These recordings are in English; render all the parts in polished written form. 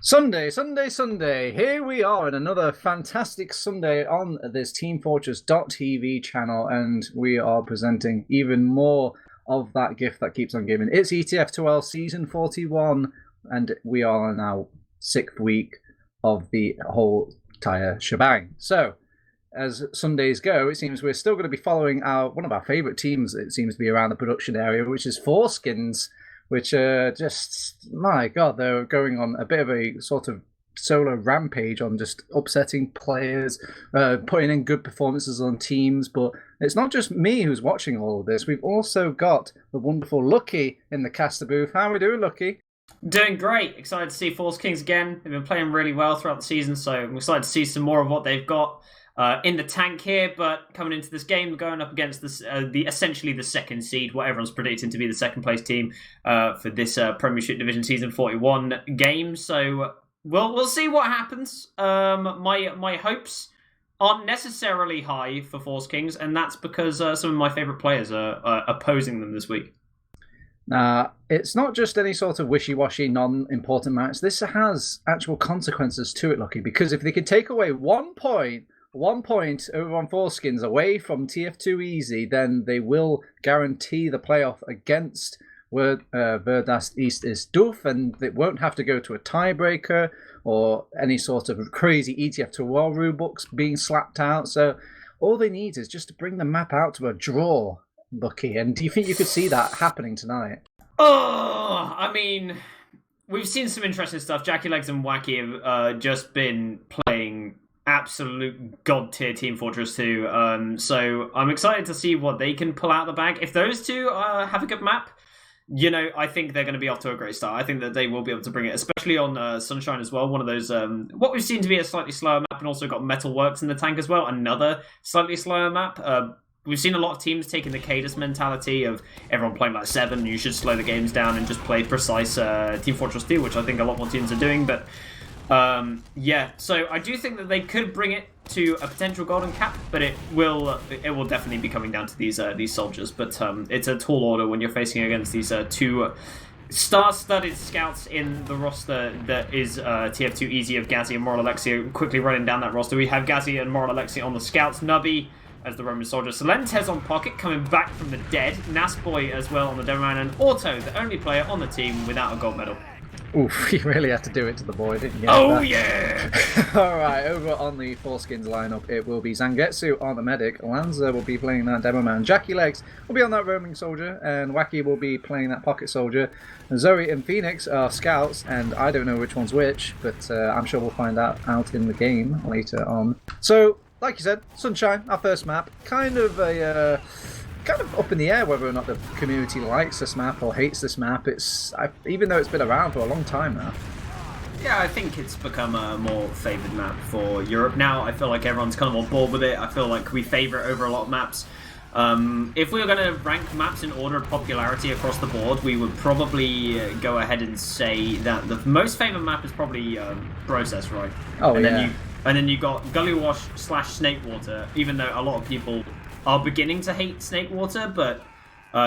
Sunday, Sunday, Sunday. Here we are in another fantastic Sunday on this teamfortress.tv channel, and we are presenting even more of that gift that keeps on giving. It's ETF2L season 41, and we are on our 6th week of the whole entire shebang. So, as Sundays go, it seems we're still going to be following one of our favourite teams, it seems to be around the production area, which is Foreskings, which just, my God, they're going on a bit of a sort of solo rampage on just upsetting players, putting in good performances on teams. But it's not just me who's watching all of this. We've also got the wonderful Lucky in the caster booth. How are we doing, Lucky? Doing great. Excited to see Foreskings again. They've been playing really well throughout the season, so I'm excited to see some more of what they've got in the tank here. But coming into this game, going up against this, essentially the second seed, what everyone's predicting to be the second place team for this Premiership Division Season 41 game. So we'll see what happens. My hopes aren't necessarily high for Foreskings, and that's because some of my favourite players are opposing them this week. It's not just any sort of wishy-washy, non-important match. This has actual consequences to it, Lucky, because if they could take away 1 point over on Foreskins away from tf2easy, then they will guarantee the playoff against Verdast East is Doof, and it won't have to go to a tiebreaker or any sort of crazy ETF2L rule books being slapped out. So all they need is just to bring the map out to a draw, Lucky. And do you think you could see that happening tonight? Oh, I mean, we've seen some interesting stuff. Jackie Legs and Wacky have just been playing absolute god tier Team Fortress 2. So I'm excited to see what they can pull out of the bag. If those two have a good map, you know, I think they're going to be off to a great start. I think that they will be able to bring it, especially on Sunshine as well. One of those, what we've seen to be a slightly slower map, and also got Metalworks in the tank as well. Another slightly slower map. We've seen a lot of teams taking the Cadus mentality of everyone playing like 7, you should slow the games down and just play precise Team Fortress 2, which I think a lot more teams are doing. But yeah, so I do think that they could bring it to a potential golden cap, but it will definitely be coming down to these soldiers. But it's a tall order when you're facing against these two star-studded scouts in the roster that is TF2easy of Gazzy and Moral Alexia. Quickly running down that roster, we have Gazzy and Moral Alexia on the scouts, Nubby as the Roman soldier, Solentes on Pocket coming back from the dead, Nasboy as well on the Demoman, and Auto, the only player on the team without a gold medal. Oof, you really had to do it to the boy, didn't you? Oh, yeah! Alright, over on the Foreskins lineup, it will be Zangetsu on the medic, Lanza will be playing that demo man, Jackie Legs will be on that roaming soldier, and Wacky will be playing that pocket soldier. And Zoe and Phoenix are scouts, and I don't know which one's which, but I'm sure we'll find out in the game later on. So, like you said, Sunshine, our first map, kind of up in the air whether or not the community likes this map or hates this map. Even though it's been around for a long time now. Yeah, I think it's become a more favoured map for Europe now. I feel like everyone's kind of on board with it. I feel like we favour it over a lot of maps. If we were going to rank maps in order of popularity across the board, we would probably go ahead and say that the most favoured map is probably Process, right? Oh, yeah. And then you got Gully Wash / Snakewater, even though a lot of people are beginning to hate Snakewater, but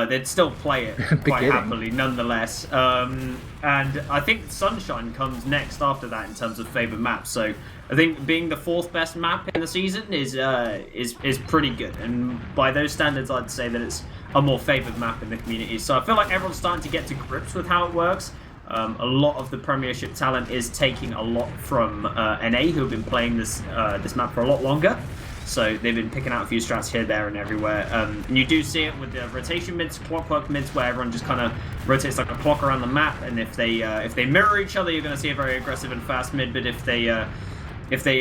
they'd still play it quite happily nonetheless. And I think Sunshine comes next after that in terms of favoured maps. So I think being the 4th best map in the season is pretty good. And by those standards, I'd say that it's a more favoured map in the community. So I feel like everyone's starting to get to grips with how it works. A lot of the Premiership talent is taking a lot from NA, who have been playing this map for a lot longer. So they've been picking out a few strats here, there, and everywhere. And you do see it with the rotation mids, clockwork mids, where everyone just kind of rotates like a clock around the map. And if they mirror each other, you're going to see a very aggressive and fast mid. But if they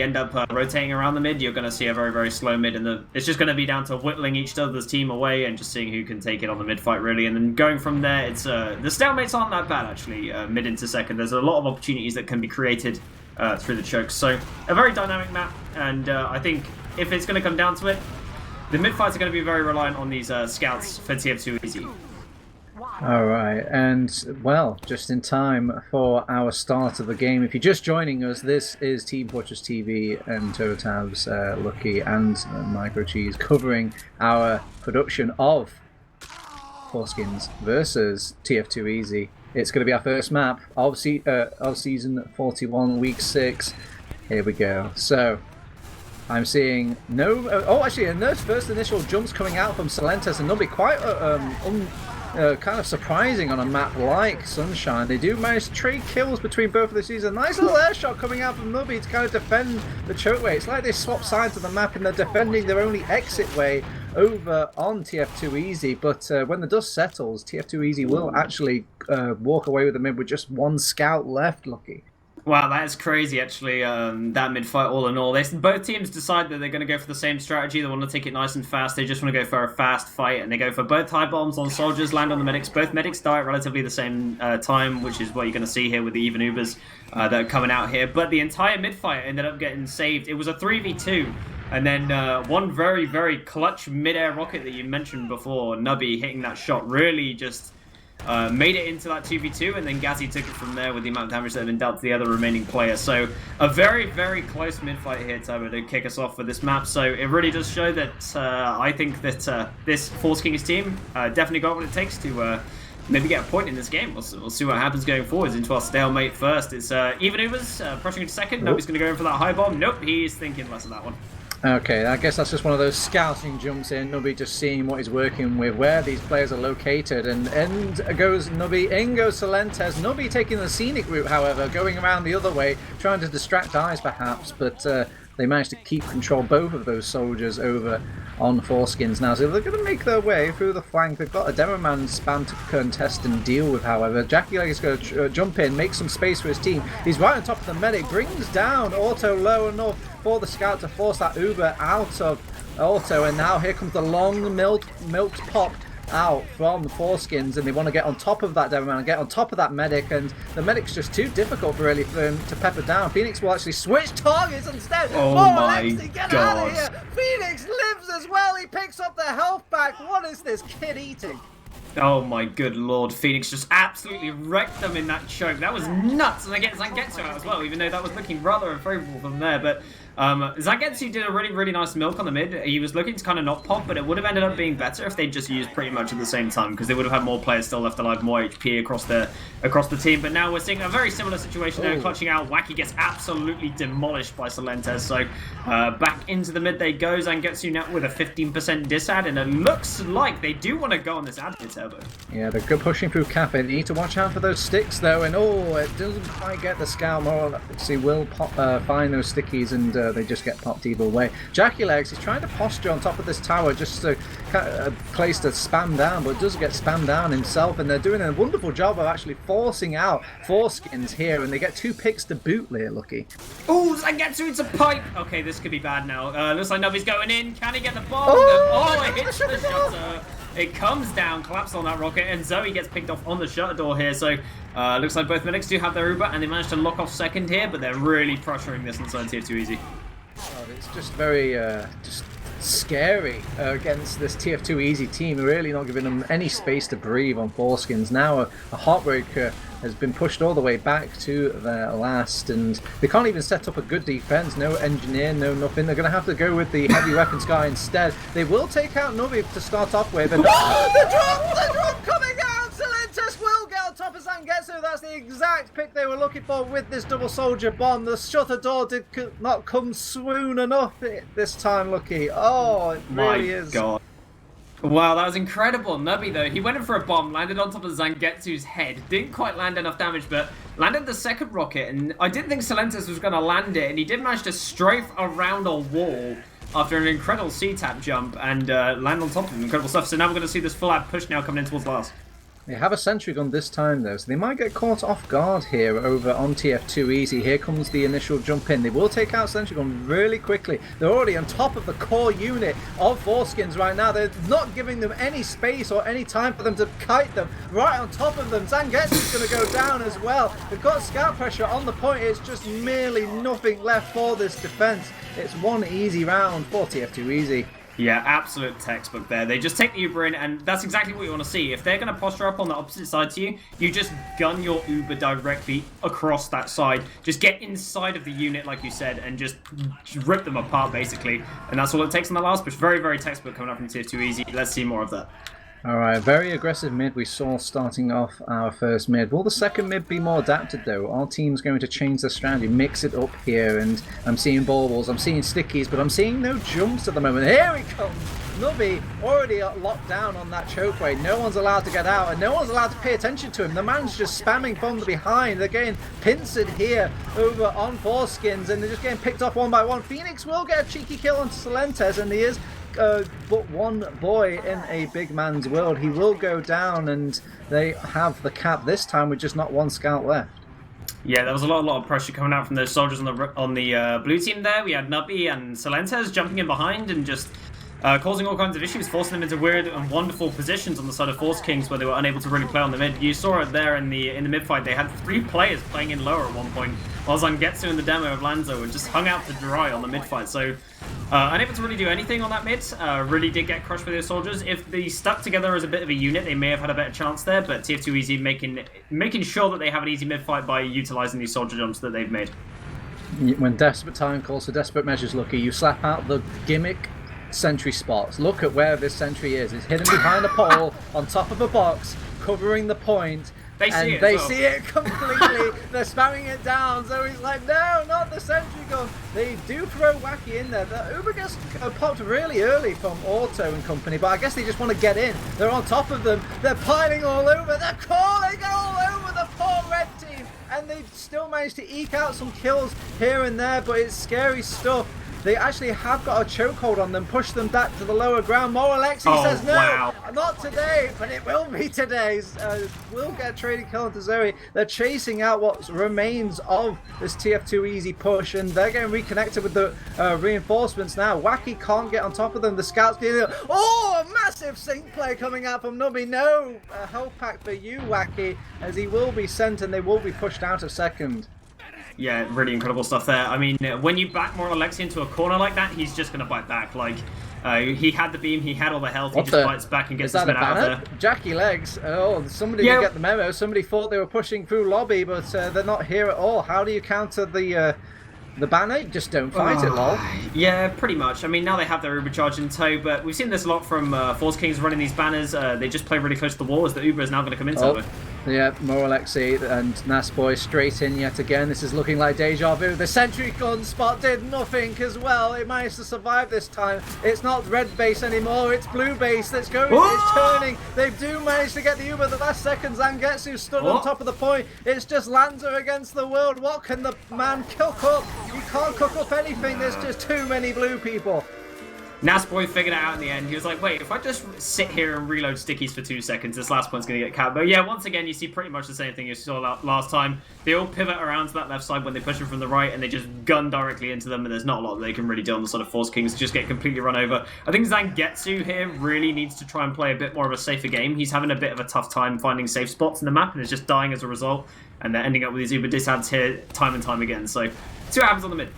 end up rotating around the mid, you're going to see a very, very slow mid. And it's just going to be down to whittling each other's team away and just seeing who can take it on the mid fight, really. And then going from there, it's the stalemates aren't that bad, actually, mid into second. There's a lot of opportunities that can be created through the chokes. So a very dynamic map. And I think if it's going to come down to it, the mid fights are going to be very reliant on these scouts for TF2easy. Alright, and well, just in time for our start of the game. If you're just joining us, this is Team Fortress TV and TurboTabs, Lucky and Themicrocheese covering our production of Foreskins versus TF2easy. It's going to be our first map of season 41, week 6. Here we go. So, I'm seeing no... oh, actually, and those first initial jumps coming out from Salentes and Nubby quite kind of surprising on a map like Sunshine. They do manage to trade kills between both of the seasons. Nice little air shot coming out from Nubby to kind of defend the chokeway. It's like they swap sides of the map and they're defending their only exit way over on TF2Easy, but when the dust settles, TF2Easy will actually walk away with the mid with just one scout left, Lucky. Wow, that is crazy, actually, that mid-fight all in all. Both teams decide that they're going to go for the same strategy. They want to take it nice and fast. They just want to go for a fast fight, and they go for both high bombs on soldiers, land on the medics. Both medics die at relatively the same time, which is what you're going to see here with the even Ubers that are coming out here. But the entire mid-fight ended up getting saved. It was a 3v2. And then one very, very clutch mid-air rocket that you mentioned before, Nubby hitting that shot, really just made it into that 2v2, and then Gazzy took it from there with the amount of damage that had been dealt to the other remaining player. So a very, very close mid-fight here, Turbo, to kick us off for this map. So it really does show that I think that this Foreskings team definitely got what it takes to maybe get a point in this game. We'll see what happens going forwards into our stalemate first. It's even Ubers pushing into second. Nubby's going to go in for that high bomb. Nope, he's thinking less of that one. Okay, I guess that's just one of those scouting jumps in. Nubby just seeing what he's working with, where these players are located, and in goes Nubby, in goes Salentes. Nubby taking the scenic route, however, going around the other way, trying to distract eyes perhaps, but they managed to keep control both of those soldiers over on Foreskings now. So they're going to make their way through the flank. They've got a Demo Man spam to contest and deal with, however. Jackie Leg is going to jump in, make some space for his team. He's right on top of the medic, brings down Auto low enough for the scout to force that Uber out of Auto, and now here comes the long milked pop out from the Foreskins, and they want to get on top of that Demo Man and get on top of that medic, and the medic's just too difficult really for him to pepper down. Phoenix will actually switch targets instead. Oh my Alexi, get God. out of here! Phoenix lives as well. He picks up the health back. What is this kid eating? Oh my good lord, Phoenix just absolutely wrecked them in that choke. That was nuts, and I get Zangetsu out as well, even though that was looking rather unfavorable from there. But Zangetsu did a really, really nice milk on the mid. He was looking to kind of not pop, but it would have ended up being better if they just used pretty much at the same time, because they would have had more players still left alive, more HP across the team. But now we're seeing a very similar situation there, clutching out. Wacky gets absolutely demolished by Salentes. So back into the mid they go. Zangetsu now with a 15% disad, and it looks like they do want to go on this ad here, Turbo. Yeah, they're good pushing through Cafe. They need to watch out for those sticks though, and it doesn't quite get the scout. More he will find those stickies, and they just get popped either way. Jackie Legs is trying to posture on top of this tower just to place to spam down, but does get spammed down himself, and they're doing a wonderful job of actually forcing out Foreskins here, and they get 2 picks to boot here, Lucky. Oh, Zangetsu, it's a pipe! Okay, this could be bad now. Looks like Nubby's going in. Can he get the bomb? Oh, it hits the shutter. It comes down, collapses on that rocket, and Zoe gets picked off on the shutter door here. So looks like both medics do have their Uber, and they managed to lock off second here, but they're really pressuring this inside TF2Easy. Oh, it's just very just scary against this TF2Easy team. Really not giving them any space to breathe on Foreskins. Now a Heartbreaker has been pushed all the way back to their last, and they can't even set up a good defense. No engineer, no nothing. They're going to have to go with the heavy weapons guy instead. They will take out Nubby to start off with, and the drop coming out! Salentes will get on top of Zangetsu. That's the exact pick they were looking for with this double soldier bomb. The shutter door did not come soon enough this time, Lucky. Oh, it really is. My God. Wow, that was incredible. Nubby, though, he went in for a bomb, landed on top of Zangetsu's head. Didn't quite land enough damage, but landed the second rocket. And I didn't think Salentes was going to land it, and he did manage to strafe around a wall after an incredible C-tap jump and land on top of him. Incredible stuff. So now we're going to see this full ad push now coming in towards last. They have a sentry gun this time though, so they might get caught off guard here over on TF2Easy. Here comes the initial jump in. They will take out sentry gun really quickly. They're already on top of the core unit of Foreskins right now. They're not giving them any space or any time for them to kite them right on top of them. Zangetsu's going to go down as well. They've got scout pressure on the point. It's just merely nothing left for this defense. It's one easy round for TF2Easy. Yeah, absolute textbook there. They just take the Uber in, and that's exactly what you want to see. If they're going to posture up on the opposite side to you, you just gun your Uber directly across that side. Just get inside of the unit, like you said, and just rip them apart, basically. And that's all it takes on the last push. Very, very textbook coming up from TF2Easy. Let's see more of that. All right, very aggressive mid we saw starting off our first mid. Will the second mid be more adapted though? Our team's going to change their strategy, mix it up here, and I'm seeing baubles, I'm seeing stickies, but I'm seeing no jumps at the moment. Here he comes! Nubby already locked down on that chokeway. No one's allowed to get out, and no one's allowed to pay attention to him. The man's just spamming from the behind. They're getting pincered here over on Foreskings, and they're just getting picked off one by one. Phoenix will get a cheeky kill onto Solentes, and he is but one boy in a big man's world. He will go down, and they have the cap this time with just not one scout left. Yeah, there was a lot of pressure coming out from those soldiers on the blue team there. We had Nubby and Solentes jumping in behind and just causing all kinds of issues, forcing them into weird and wonderful positions on the side of Foreskings where they were unable to really play on the mid. You saw it there in the mid fight. They had 3 players playing in lower at one point, while Zangetsu in the demo of Lanzo were just hung out to dry on the mid fight. So unable to really do anything on that mid. Really did get crushed with those soldiers. If they stuck together as a bit of a unit, they may have had a better chance there. But tf2easy making sure that they have an easy mid fight by utilizing these soldier jumps that they've made. When desperate time calls for desperate measures, Lucky, you slap out the gimmick sentry spots. Look at where this sentry is. It's hidden behind a pole on top of a box, covering the point. They see it completely. They're spamming it down. So he's like, no, not the sentry gun. They do throw Wacky in there. The Uber gets popped really early from Auto and company, but I guess they just want to get in. They're on top of them. They're piling all over. They're calling all over the poor red team. And they still managed to eke out some kills here and there, but it's scary stuff. They actually have got a chokehold on them, push them back to the lower ground. Alexi says no, not today, but it will be today. We'll get a trading kill into Zoe. They're chasing out what remains of this TF2Easy push, and they're getting reconnected with the reinforcements now. Wacky can't get on top of them. The scouts getting a massive sync play coming out from Nubby. No health pack for you, Wacky, as he will be sent and they will be pushed out of second. Yeah, really incredible stuff there. I mean, when you back Alexi into a corner like that, he's just going to bite back. Like, he had the beam, he had all the health, he just bites back and gets his men out of there. Jackie Legs, somebody didn't get the memo. Somebody thought they were pushing through lobby, but they're not here at all. How do you counter the banner? Just don't fight it, lol. Yeah, pretty much. I mean, now they have their Uber charge in tow, but we've seen this a lot from Foreskings running these banners. They just play really close to the wall as the Uber is now going to come in. Yeah, Alexi and Nasboy straight in yet again. This is looking like deja vu. The sentry gun spot did nothing as well. It managed to survive this time. It's not red base anymore, it's blue base that's going. It's turning. They do manage to get the Uber the last second. Zangetsu stood on top of the point. It's just Lanza against the world. What can the man cook up? You can't cook up anything. There's just too many blue people. Nasboy figured it out in the end. He was like, wait, if I just sit here and reload stickies for 2 seconds, this last one's going to get capped. But yeah, once again, you see pretty much the same thing you saw last time. They all pivot around to that left side when they push them from the right, and they just gun directly into them, and there's not a lot they can really do on the sort of Foreskings. Just get completely run over. I think Zangetsu here really needs to try and play a bit more of a safer game. He's having a bit of a tough time finding safe spots in the map, and is just dying as a result. And they're ending up with these Uber disads here time and time again. So, see what happens on the mid.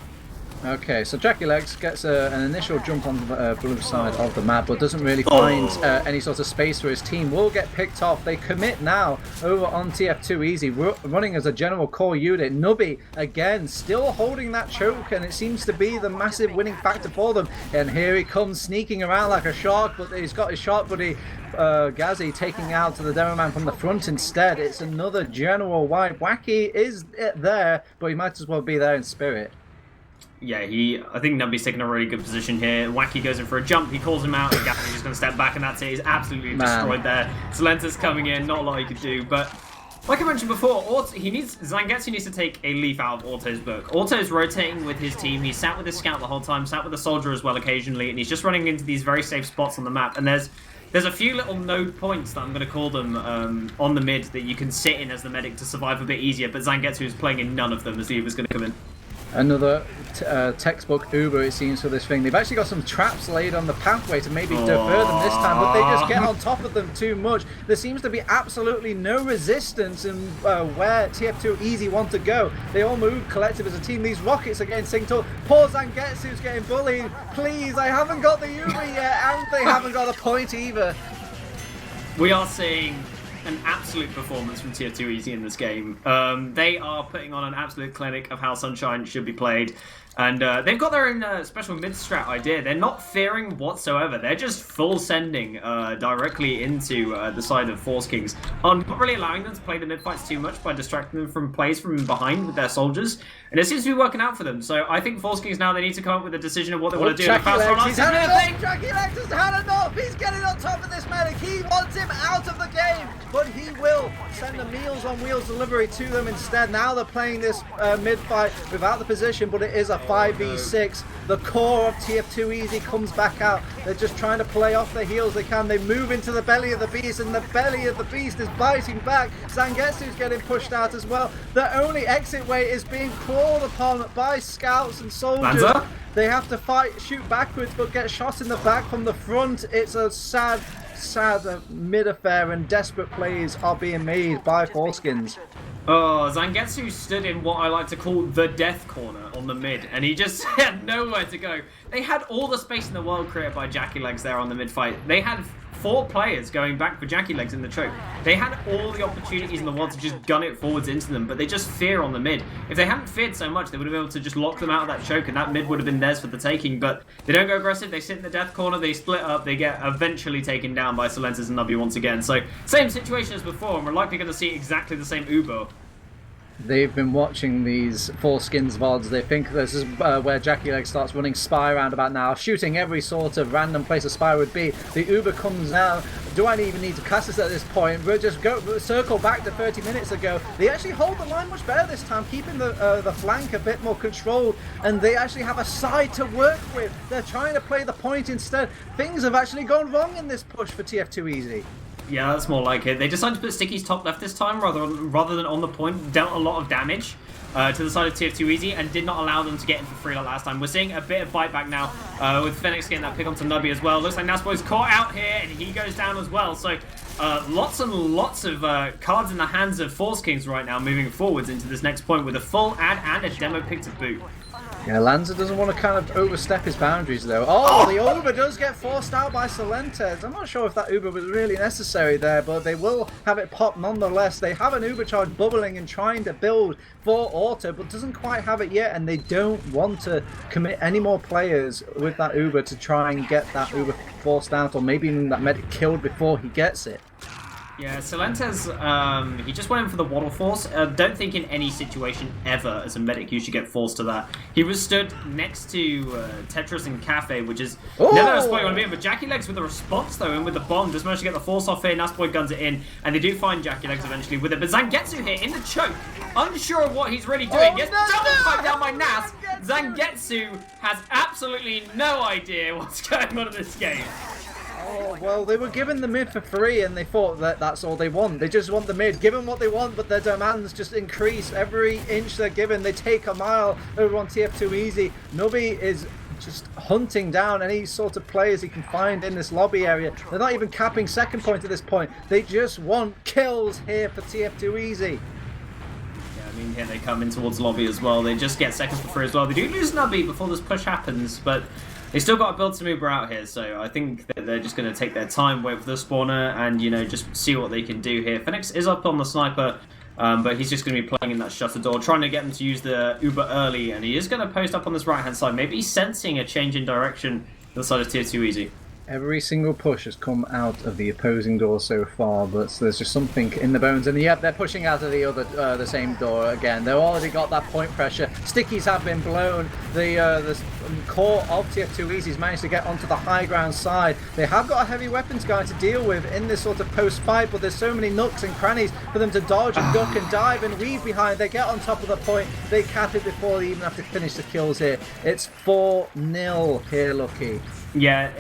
Okay, so Jackie Legs gets an initial jump on the blue side of the map, but doesn't really find any sort of space for his team. Will get picked off. They commit now over on TF2Easy, running as a general core unit. Nubby, again, still holding that choke, and it seems to be the massive winning factor for them. And here he comes, sneaking around like a shark, but he's got his shark buddy Ghazi taking out to the demo man from the front instead. It's another general wipe. Wacky is there, but he might as well be there in spirit. Yeah, I think Nubby's taking a really good position here. Wacky goes in for a jump, he calls him out, and Ghazi's just going to step back, and that's it. He's absolutely destroyed there. Solenta's coming in, not a lot he could do, but like I mentioned before, Zangetsu needs to take a leaf out of Auto's book. Auto's rotating with his team. He's sat with his scout the whole time, sat with a soldier as well occasionally, and he's just running into these very safe spots on the map. And there's a few little node points that I'm going to call them on the mid that you can sit in as the medic to survive a bit easier, but Zangetsu is playing in none of them as the Uber's going to come in. Another textbook Uber, it seems, for this thing. They've actually got some traps laid on the pathway to maybe defer them this time, but they just get on top of them too much. There seems to be absolutely no resistance in where TF2Easy want to go. They all move collective as a team. These rockets are getting synced up. Poor Zangetsu's getting bullied. Please, I haven't got the Uber yet, and they haven't got a point either. We are seeing an absolute performance from tf2easy in this game. They are putting on an absolute clinic of how Sunshine should be played. And they've got their own special mid-strat idea. They're not fearing whatsoever. They're just full sending directly into the side of Foreskings. Not really allowing them to play the mid-fights too much by distracting them from plays from behind with their soldiers. And it seems to be working out for them. So I think Foreskings now, they need to come up with a decision of what they want to do. He's had enough! Jackie Legs has had enough! He's getting on top of this medic. He wants him out of the game. But he will send a Meals on Wheels delivery to them instead. Now they're playing this mid-fight without the position, but it is a 5v6. The core of tf2easy comes back out. They're just trying to play off the heels they can. They move into the belly of the beast, and the belly of the beast is biting back. Zangetsu's getting pushed out as well. The only exit way is being crawled upon by scouts and soldiers. Lanza? They have to shoot backwards, but get shot in the back from the front. It's a sad mid-affair, and desperate plays are being made by Foreskins. Oh, Zangetsu stood in what I like to call the death corner on the mid, and he just had nowhere to go. They had all the space in the world created by Jackie Legs there on the mid fight. They had 4 players going back for Jackie Legs in the choke. They had all the opportunities in the world to just gun it forwards into them, but they just fear on the mid. If they hadn't feared so much, they would have been able to just lock them out of that choke, and that mid would have been theirs for the taking. But they don't go aggressive. They sit in the death corner. They split up. They get eventually taken down by Silences and Nubby once again. So same situation as before, and we're likely going to see exactly the same Ubo. They've been watching these Foreskins VODs. They think this is where Jackie Leg starts running Spy roundabout now, shooting every sort of random place a Spy would be. The Uber comes now. Do I even need to cast this at this point? We'll just circle back to 30 minutes ago. They actually hold the line much better this time, keeping the flank a bit more controlled, and they actually have a side to work with. They're trying to play the point instead. Things have actually gone wrong in this push for tf2easy. Yeah, that's more like it. They decided to put Sticky's top left this time rather than on the point. Dealt a lot of damage to the side of tf2easy and did not allow them to get in for free like last time. We're seeing a bit of bite back now with Phoenix getting that pick onto Nubby as well. Looks like Nasboy's caught out here and he goes down as well. So lots and lots of cards in the hands of Foreskings right now moving forwards into this next point with a full ad and a demo pick to boot. Yeah, Lanza doesn't want to kind of overstep his boundaries though. Oh, the Uber does get forced out by Solentes. I'm not sure if that Uber was really necessary there, but they will have it pop nonetheless. They have an Uber charge bubbling and trying to build for auto, but doesn't quite have it yet, and they don't want to commit any more players with that Uber to try and get that Uber forced out, or maybe even that medic killed before he gets it. Yeah, Solentes, he just went in for the Waddle Force. Don't think in any situation ever as a medic you should get forced to that. He was stood next to Tetris and Cafe, which is never a spot you want to be in. But Jackie Legs with a response though, and with the bomb, just managed to get the force off here. Nasboy guns it in, and they do find Jackie Legs eventually with it. But Zangetsu here in the choke, unsure of what he's really doing. Gets double pipe down by Nas. Zangetsu has absolutely no idea what's going on in this game. Oh, well, they were given the mid for free, and they thought that that's all they want. They just want the mid. Give them what they want, but their demands just increase. Every inch they're given, they take a mile over on tf2easy. Nubby is just hunting down any sort of players he can find in this lobby area. They're not even capping second point at this point. They just want kills here for tf2easy. I mean, here they come in towards lobby as well. They just get seconds for free as well. They do lose Nubby before this push happens, but they still got to build some Uber out here, so I think that they're just going to take their time, wait for the spawner, and, you know, just see what they can do here. Phoenix is up on the sniper, but he's just going to be playing in that shutter door, trying to get them to use the Uber early, and he is going to post up on this right-hand side. Maybe he's sensing a change in direction to the side of tf2easy. Every single push has come out of the opposing door so far, but there's just something in the bones. And yep, they're pushing out of the same door again. They've already got that point pressure. Stickies have been blown. The core of tf2easy's managed to get onto the high ground side. They have got a heavy weapons guy to deal with in this sort of post-fight, but there's so many nooks and crannies for them to dodge and duck and dive and weave behind. They get on top of the point. They cap it before they even have to finish the kills here. It's 4-0 here, Lucky. Yeah,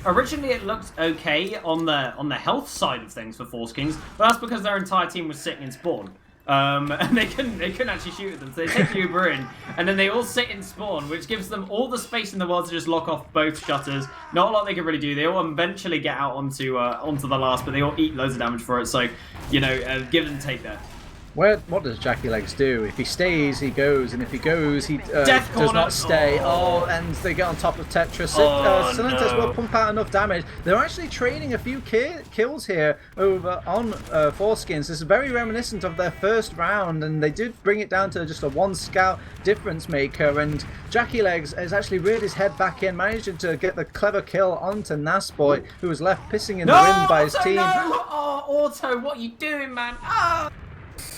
originally it looked okay on the health side of things for Foreskings, but that's because their entire team was sitting in spawn. And they couldn't actually shoot at them, so they take the Uber in, and then they all sit in spawn, which gives them all the space in the world to just lock off both shutters. Not a lot they can really do. They all eventually get out onto the last, but they all eat loads of damage for it, so, you know, give and take there. What does Jackie Legs do? If he stays, he goes, and if he goes, he does not stay. Oh, and they get on top of Tetris. Silentes will pump out enough damage. They're actually trading a few kills here over on Foreskings. This is very reminiscent of their first round, and they did bring it down to just a 1 scout difference maker. And Jackie Legs has actually reared his head back in, managing to get the clever kill onto Nasboy, who was left pissing in the wind by his team. Oh, Auto, what are you doing, man?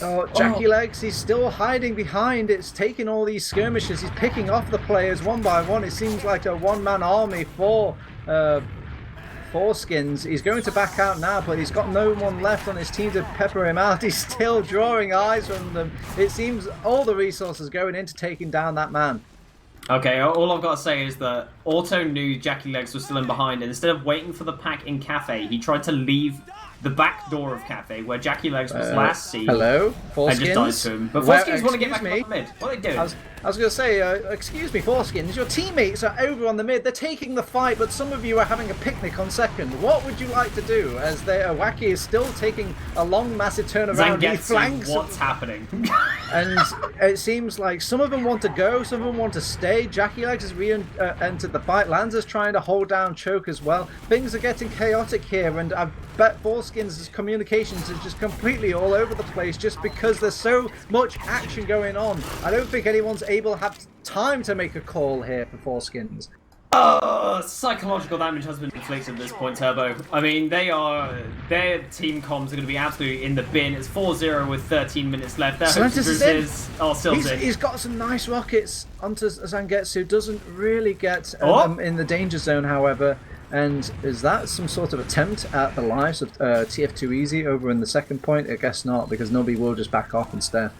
Oh, Jackie Legs, he's still hiding behind. It's taking all these skirmishes. He's picking off the players one by one. It seems like a one-man army for Foreskings. He's going to back out now, but he's got no one left on his team to pepper him out. He's still drawing eyes from them. It seems all the resources going into taking down that man. Okay, all I've got to say is that Auto knew Jackie Legs was still in behind, and instead of waiting for the pack in Cafe, he tried to leave the back door of Cafe, where Jackie Legs was last seen. Hello? Foreskins? And just died to him. But Foreskins want to get back on the mid. What are they doing? I was going to say, excuse me, Foreskins, your teammates are over on the mid. They're taking the fight, but some of you are having a picnic on second. What would you like to do? As Wacky is still taking a long, massive turnaround. He flanks. What's happening? And it seems like some of them want to go, some of them want to stay. Jackie Legs has re-entered the fight. Lanza's trying to hold down Choke as well. Things are getting chaotic here, and I bet Foreskins' communications is just completely all over the place just because there's so much action going on. I don't think anyone's able to have time to make a call here for Foreskins. Psychological damage has been inflicted at this point, Turbo. I mean, their team comms are going to be absolutely in the bin. It's 4-0 with 13 minutes left. Their He's got some nice rockets onto Zangetsu. Doesn't really get in the danger zone, however. And is that some sort of attempt at the lives of TF2Easy over in the second point? I guess not, because nobody will just back off instead.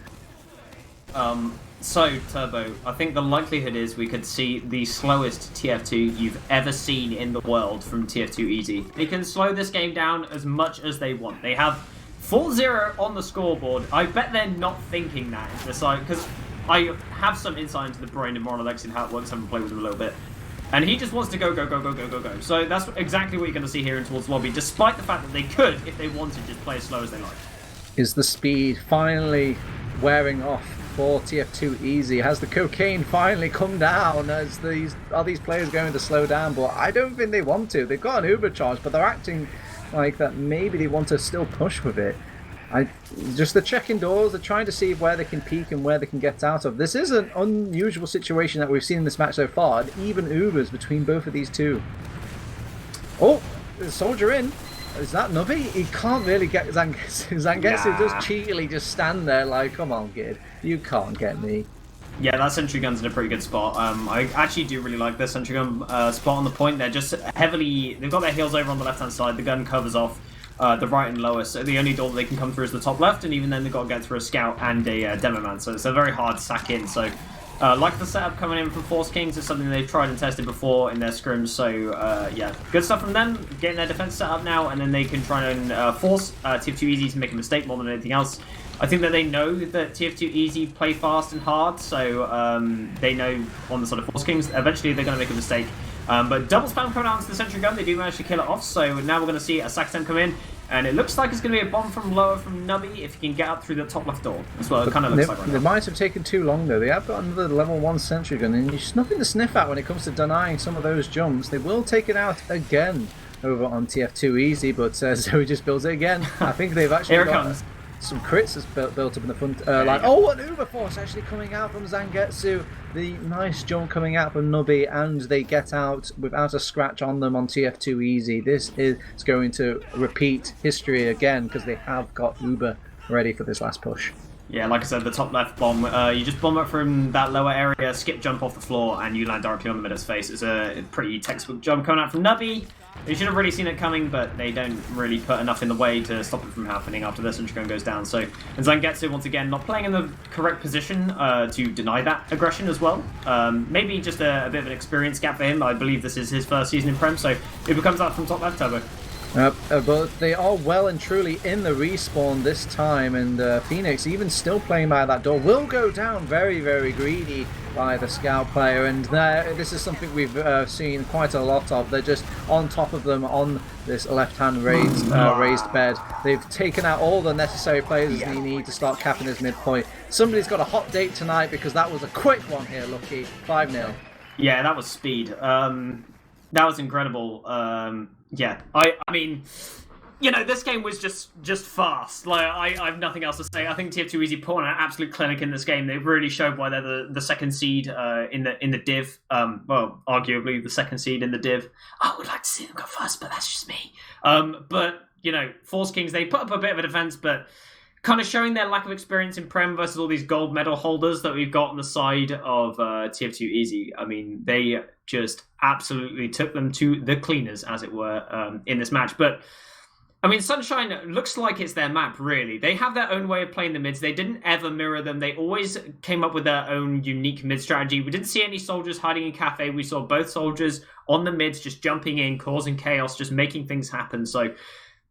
So, Turbo, I think the likelihood is we could see the slowest TF2 you've ever seen in the world from TF2Easy. They can slow this game down as much as they want. They have 4-0 on the scoreboard. I bet they're not thinking that into the side, because I have some insight into the brain of Moron Alexi and how it works, having played with him a little bit. And he just wants to go. So that's exactly what you're going to see here in Towards Lobby, despite the fact that they could, if they wanted, just play as slow as they like. Is the speed finally wearing off for TF2Easy? Has the cocaine finally come down? Are these players going to slow down? But I don't think they want to. They've got an Uber charge, but they're acting like that maybe they want to still push with it. They're checking doors. They're trying to see where they can peek and where they can get out of. This is an unusual situation that we've seen in this match so far. Even Ubers between both of these two. Oh, there's a soldier in. Is that Nubby? He can't really get Zangetsu. Zangetsu does cheekily just stand there like, come on, kid. You can't get me. Yeah, that sentry gun's in a pretty good spot. I actually do really like this sentry gun spot on the point. They're just they've got their heels over on the left-hand side. The gun covers off the right and lower, so the only door that they can come through is the top left, and even then they've got to get through a scout and a demo man, so it's a very hard sack in. So like the setup coming in from Foreskings is something they've tried and tested before in their scrims, so yeah, good stuff from them, getting their defense set up now, and then they can try and force TF2Easy to make a mistake more than anything else. I think that they know that TF2Easy play fast and hard, so they know on the sort of Foreskings, eventually they're going to make a mistake. But double spam coming out into the sentry gun, they do manage to kill it off, so now we're going to see a sack attempt come in, and it looks like it's going to be a bomb from lower from Nubby if he can get up through the top left door. That's what it kind of looks like right now. They might have taken too long though. They have got another level 1 sentry gun, and there's nothing to sniff at when it comes to denying some of those jumps. They will take it out again over on TF2Easy, but Zoe just builds it again. I think they've actually got some crits has built up in the front line. Oh, an Uber Force actually coming out from Zangetsu. The nice jump coming out from Nubby, and they get out without a scratch on them on TF2Easy. This is going to repeat history again because they have got Uber ready for this last push. Yeah, like I said, the top left bomb, you just bomb up from that lower area, skip jump off the floor, and you land directly on the mid's face. It's a pretty textbook jump coming out from Nubby. They should have really seen it coming, but they don't really put enough in the way to stop it from happening after this sentry gun goes down. So, and Zangetsu, once again, not playing in the correct position to deny that aggression as well. Maybe just a bit of an experience gap for him. I believe this is his first season in Prem, so it becomes out from top left, Turbo. But they are well and truly in the respawn this time, and Phoenix, even still playing by that door, will go down very, very greedy by the scout player. And this is something we've seen quite a lot of. They're just on top of them on this left-hand raised bed. They've taken out all the necessary players they need to start capping this midpoint. Somebody's got a hot date tonight because that was a quick one here, Lucky. 5-0. Yeah, that was speed. That was incredible. Yeah, I mean, you know, this game was just fast. Like, I have nothing else to say. I think tf2easy put on an absolute clinic in this game. They really showed why they're the second seed in the div. Well, arguably the second seed in the div. I would like to see them go first, but that's just me. But you know, Foreskings, they put up a bit of a defense, but kind of showing their lack of experience in Prem versus all these gold medal holders that we've got on the side of tf2easy. I mean, they just absolutely took them to the cleaners, as it were, in this match. But I mean, Sunshine looks like it's their map, really. They have their own way of playing the mids. They didn't ever mirror them. They always came up with their own unique mid strategy. We didn't see any soldiers hiding in Cafe. We saw both soldiers on the mids, just jumping in, causing chaos, just making things happen. So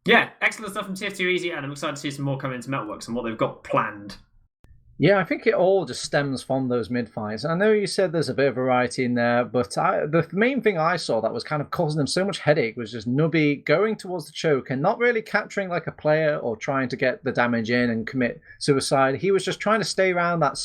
yeah, excellent stuff from tf2easy, and I'm excited to see some more come into Metalworks and what they've got planned. Yeah, I think it all just stems from those mid-fights. I know you said there's a bit of variety in there, but the main thing I saw that was kind of causing them so much headache was just Nubby going towards the choke and not really capturing like a player or trying to get the damage in and commit suicide. He was just trying to stay around that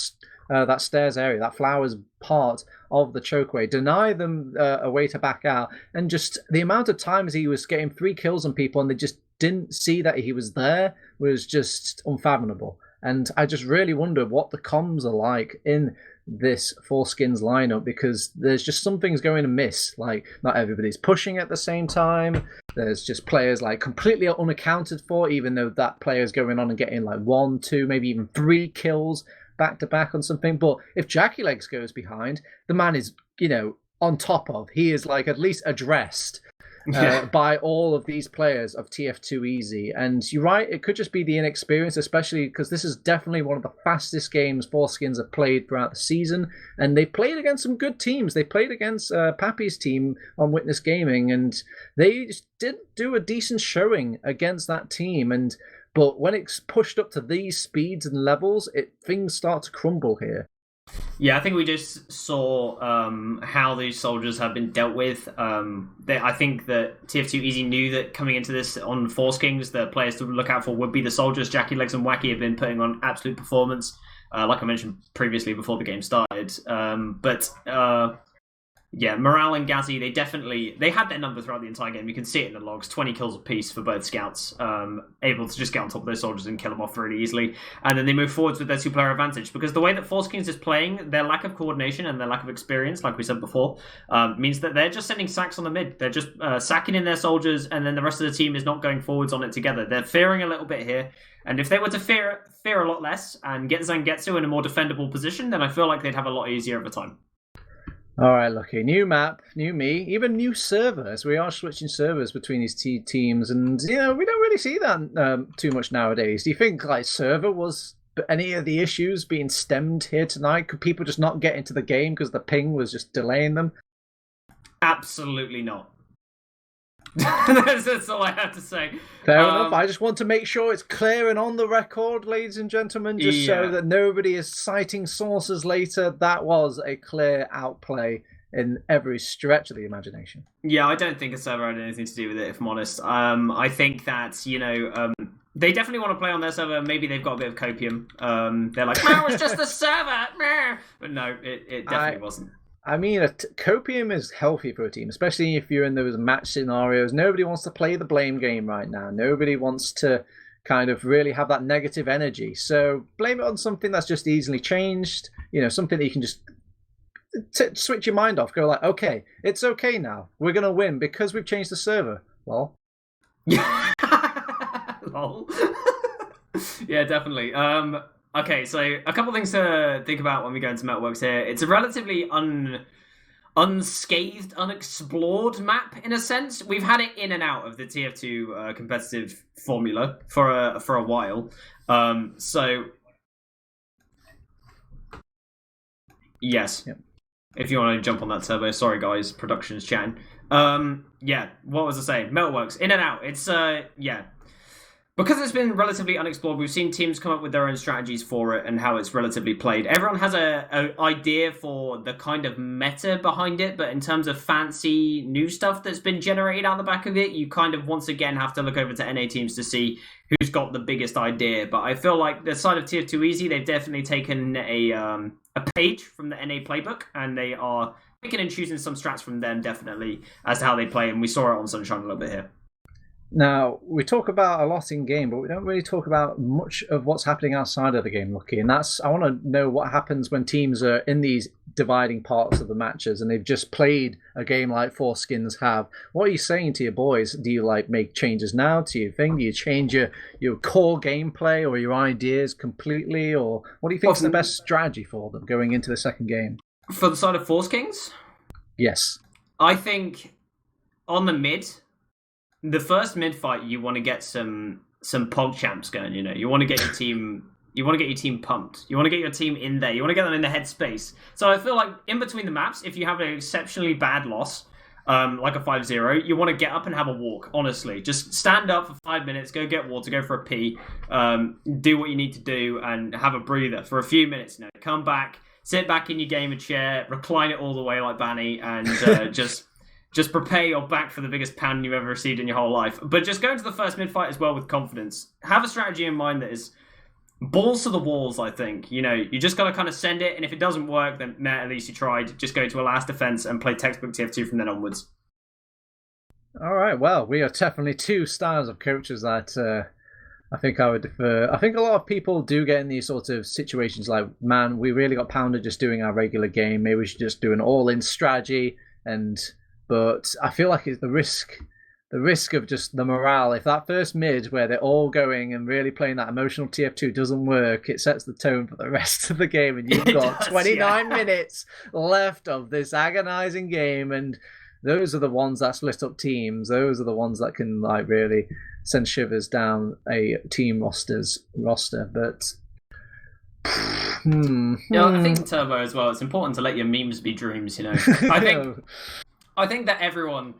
stairs area, that flowers part of the chokeway, deny them a way to back out, and just the amount of times he was getting 3 kills on people and they just didn't see that he was there was just unfathomable. And I just really wonder what the comms are like in this Foreskins lineup, because there's just some things going amiss. Like, not everybody's pushing at the same time. There's just players like completely unaccounted for, even though that player is going on and getting like 1, 2, maybe even 3 kills back to back on something. But if Jackie Legs goes behind, the man is, you know, on top of. He is like at least addressed by all of these players of tf2easy. And you're right, it could just be the inexperience, especially because this is definitely one of the fastest games Foreskins have played throughout the season, and they played against some good teams. They played against Pappy's team on Witness Gaming, and they just didn't do a decent showing against that team. But when it's pushed up to these speeds and levels, things start to crumble here. Yeah, I think we just saw how these soldiers have been dealt with. I think that tf2easy knew that coming into this on Foreskings, the players to look out for would be the soldiers. Jackie Legs and Wacky have been putting on absolute performance, like I mentioned previously before the game started. Yeah, Morale and Gazzy, they had their number throughout the entire game. You can see it in the logs, 20 kills apiece for both scouts, able to just get on top of those soldiers and kill them off really easily. And then they move forwards with their 2-player advantage, because the way that Foreskins is playing, their lack of coordination and their lack of experience, like we said before, means that they're just sending sacks on the mid. They're just sacking in their soldiers, and then the rest of the team is not going forwards on it together. They're fearing a little bit here, and if they were to fear a lot less and get Zangetsu in a more defendable position, then I feel like they'd have a lot easier of a time. All right, Lucky. New map, new me, even new servers. We are switching servers between these teams, and you know we don't really see that too much nowadays. Do you think like server was any of the issues being stemmed here tonight? Could people just not get into the game because the ping was just delaying them? Absolutely not. That's all I have to say. Fair enough. I just want to make sure it's clear and on the record, ladies and gentlemen, just so that nobody is citing sources later. That was a clear outplay in every stretch of the imagination. Yeah, I don't think a server had anything to do with it, if I'm honest. I think that, you know, they definitely want to play on their server. Maybe they've got a bit of copium. They're like, no, it's just the server. But no, it definitely wasn't. I mean, copium is healthy for a team, especially if you're in those match scenarios. Nobody wants to play the blame game right now. Nobody wants to kind of really have that negative energy. So blame it on something that's just easily changed. You know, something that you can just switch your mind off. Go like, okay, it's okay now. We're going to win because we've changed the server. Lol. Lol. Yeah, definitely. Okay, so a couple things to think about when we go into Metalworks here. It's a relatively unscathed, unexplored map in a sense. We've had it in and out of the TF2 competitive formula for a while. So yes, if you want to jump on that, Turbo. Sorry, guys, production's chatting. Yeah, what was I saying? Metalworks, in and out. It's yeah. Because it's been relatively unexplored, we've seen teams come up with their own strategies for it and how it's relatively played. Everyone has a idea for the kind of meta behind it, but in terms of fancy new stuff that's been generated out the back of it, you kind of once again have to look over to NA teams to see who's got the biggest idea. But I feel like the side of tf2easy, they've definitely taken a page from the NA playbook, and they are picking and choosing some strats from them definitely as to how they play, and we saw it on Sunshine a little bit here. Now, we talk about a lot in game, but we don't really talk about much of what's happening outside of the game, Lucky. And I want to know what happens when teams are in these dividing parts of the matches and they've just played a game like Foreskings have. What are you saying to your boys? Do you make changes now to your thing? Do you change your core gameplay or your ideas completely? Or what do you think is the best strategy for them going into the second game? For the side of Foreskings? Yes. I think on the mid, the first mid fight, you want to get some pog champs going. You want to get your team. You want to get your team pumped. You want to get your team in there. You want to get them in the headspace. So I feel like in between the maps, if you have an exceptionally bad loss, like a 5-0, you want to get up and have a walk. Honestly, just stand up for 5 minutes, go get water, go for a pee, do what you need to do, and have a breather for a few minutes. Come back, sit back in your gamer chair, recline it all the way like Banny, and just prepare your back for the biggest pound you've ever received in your whole life. But just go into the first mid-fight as well with confidence. Have a strategy in mind that is balls to the walls, I think. You just got to kind of send it, and if it doesn't work, then at least you tried. Just go to a last defense and play textbook TF2 from then onwards. All right, well, we are definitely two styles of coaches that I think I would defer. I think a lot of people do get in these sort of situations like, man, we really got pounded just doing our regular game. Maybe we should just do an all-in strategy. But I feel like it's the risk of just the morale. If that first mid where they're all going and really playing that emotional TF2 doesn't work, it sets the tone for the rest of the game. And you've got 29 minutes left of this agonizing game. And those are the ones that split up teams. Those are the ones that can really send shivers down a team roster. But I think Turbo as well. It's important to let your memes be dreams. I think that everyone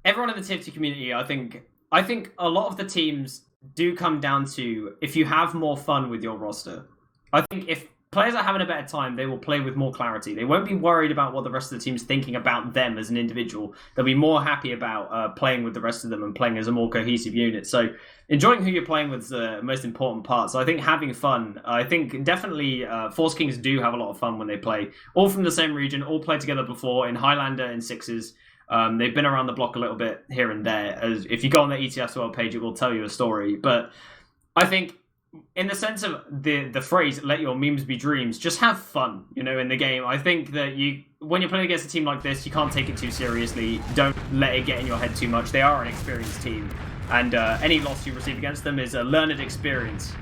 in the TF2 community, I think a lot of the teams do come down to if you have more fun with your roster. I think if players are having a better time, they will play with more clarity. They won't be worried about what the rest of the team's thinking about them as an individual. They'll be more happy about playing with the rest of them and playing as a more cohesive unit. So enjoying who you're playing with is the most important part. So I think having fun, I think definitely Foreskings do have a lot of fun when they play. All from the same region, all played together before in Highlander and Sixes. They've been around the block a little bit here and there. If you go on the ETF2L page, it will tell you a story. But I think in the sense of the phrase "let your memes be dreams," just have fun, in the game. I think that when you're playing against a team like this, you can't take it too seriously. Don't let it get in your head too much. They are an experienced team, and any loss you receive against them is a learned experience.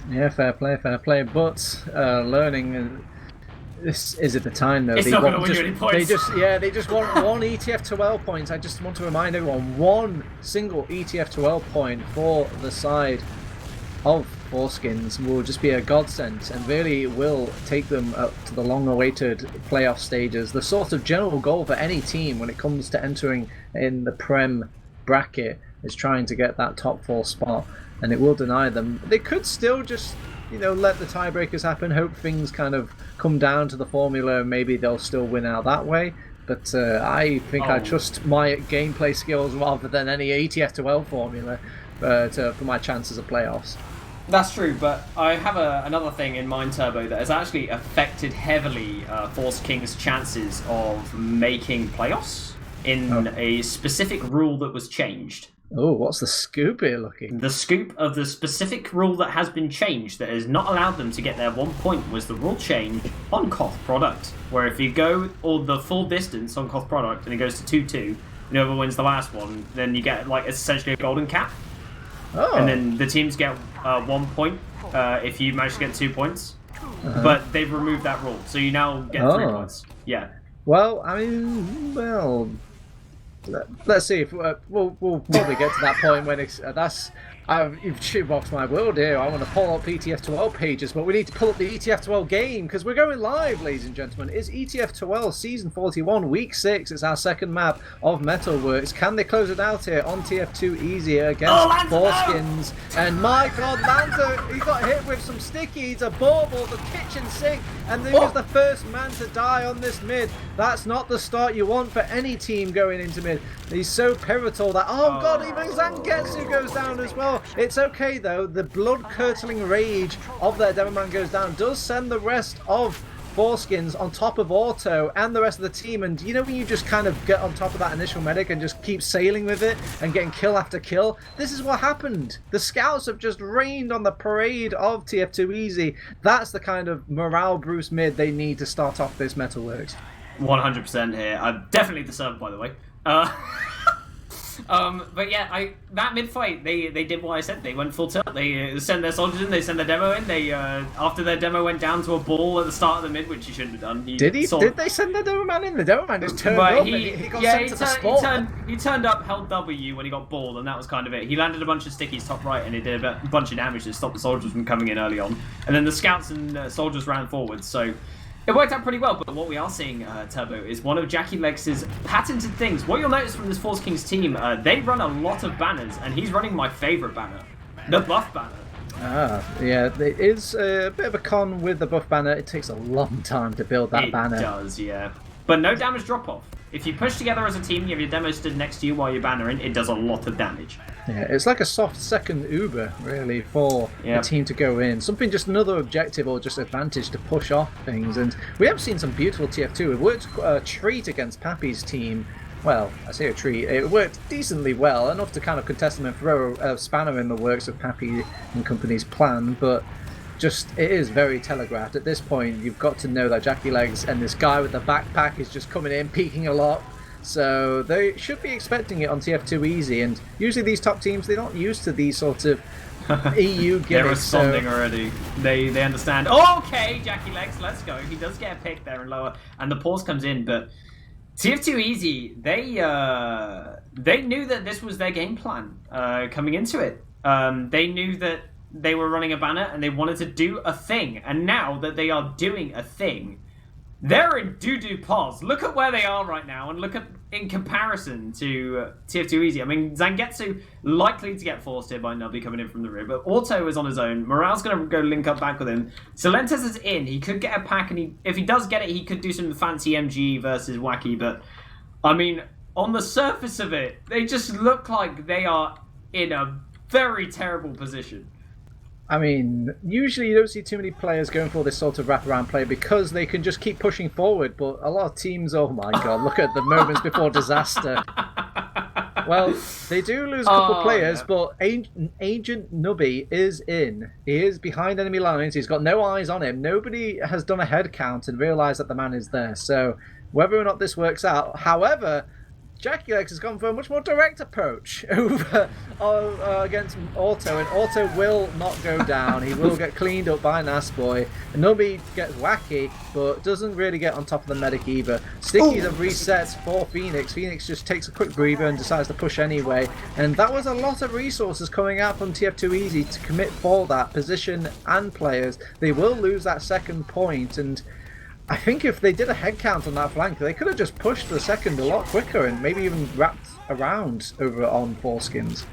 Yeah, fair play. But learning. This is at the time though. It's not going to win you any points. They just want one ETF2L point. I just want to remind everyone, one single ETF2L point for the side of Foreskings will just be a godsend and really will take them up to the long-awaited playoff stages. The sort of general goal for any team when it comes to entering in the Prem bracket is trying to get that top 4 spot, and it will deny them. They could still just let the tiebreakers happen, hope things kind of come down to the formula, and maybe they'll still win out that way. But I think I trust my gameplay skills rather than any ETF2L formula for my chances of playoffs. That's true, but I have another thing in mind, Turbo, that has actually affected heavily Foreskings' chances of making playoffs in a specific rule that was changed. Oh, what's the scoop here, Lucky? The scoop of the specific rule that has been changed that has not allowed them to get their 1 point was the rule change on Koth product, where if you go the full distance on Koth product and it goes to 2-2, whoever wins the last one, then you get essentially a golden cap. Oh. And then the teams get 1 point if you manage to get 2 points. But they've removed that rule, so you now get 3 points. Yeah. Well, let's see if we'll probably get to that point when You've shoeboxed my world here. I want to pull up ETF2L pages, but we need to pull up the ETF2L game because we're going live, ladies and gentlemen. It's ETF2L Season 41, Week 6. It's our second map of Metalworks. Can they close it out here on TF2Easy against Foreskings? And my God, Lanta, he got hit with some stickies, a bauble, the kitchen sink, and he was the first man to die on this mid. That's not the start you want for any team going into mid. He's so pivotal that, oh God, even Zangetsu goes down as well. It's okay though, the blood-curdling rage of their demo man goes down does send the rest of Foreskings on top of Auto and the rest of the team, and you know when you just kind of get on top of that initial medic and just keep sailing with it and getting kill after kill? This is what happened. The scouts have just rained on the parade of TF2Easy. That's the kind of morale Bruce mid they need to start off this Metalworks. 100% here. I'm definitely deserved, by the way. But yeah, that mid fight, they did what I said. They went full tilt. They sent their soldiers in. They sent their demo in. They after their demo went down to a ball at the start of the mid, which he shouldn't have done. Did they send the demo man in? The demo man just turned up. He got sent to the spot. He turned up, held W when he got balled, and that was kind of it. He landed a bunch of stickies top right, and he did a bunch of damage to stop the soldiers from coming in early on. And then the scouts and soldiers ran forward. So it worked out pretty well, but what we are seeing, Turbo, is one of Jackie Legs' patented things. What you'll notice from this Foreskings team, they run a lot of banners, and he's running my favourite banner, the buff banner. Yeah, it is a bit of a con with the buff banner. It takes a long time to build that banner. It does, yeah. But no damage drop-off. If you push together as a team, you have your demo stood next to you while you're bannering, it does a lot of damage. Yeah, it's like a soft second Uber, really, for the team to go in. Something, just another objective or just advantage to push off things. And we have seen some beautiful TF2. It worked a treat against Pappy's team. Well, I say a treat. It worked decently well, enough to kind of contest them and throw a spanner in the works of Pappy and company's plan, but just, it is very telegraphed. At this point, you've got to know that Jackie Legs and this guy with the backpack is just coming in, peeking a lot. So they should be expecting it on TF2Easy, and usually these top teams, they're not used to these sorts of EU gimmicks. They're responding already. They understand. Oh, okay, Jackie Legs, let's go. He does get a pick there and lower, and the pause comes in, but TF2Easy, they knew that this was their game plan coming into it. They knew that they were running a banner and they wanted to do a thing, and now that they are doing a thing, they're in doo-doo pause. Look at where they are right now, and look at in comparison to TF2Easy. I mean, Zangetsu likely to get forced here by Nubby coming in from the rear, but Auto is on his own. Morale's going to go link up back with him. Solentes is in. He could get a pack, and if he does get it, he could do some fancy MG versus Wacky, but I mean, on the surface of it, they just look like they are in a very terrible position. I mean, usually you don't see too many players going for this sort of wraparound play because they can just keep pushing forward, but a lot of teams, oh my God, look at the moments before disaster. Well, they do lose a couple players, but Agent Nubby is in. He is behind enemy lines. He's got no eyes on him. Nobody has done a head count and realised that the man is there. So whether or not this works out, however, Jackie Legs has gone for a much more direct approach over against Auto, and Auto will not go down. He will get cleaned up by Nasboy. Nubby gets Wacky, but doesn't really get on top of the medic either. Stickies have reset for Phoenix. Phoenix just takes a quick breather and decides to push anyway. And that was a lot of resources coming out from TF2Easy to commit for that position and players. They will lose that second point, and I think if they did a head count on that flank, they could have just pushed the second a lot quicker and maybe even wrapped around over on Foreskings.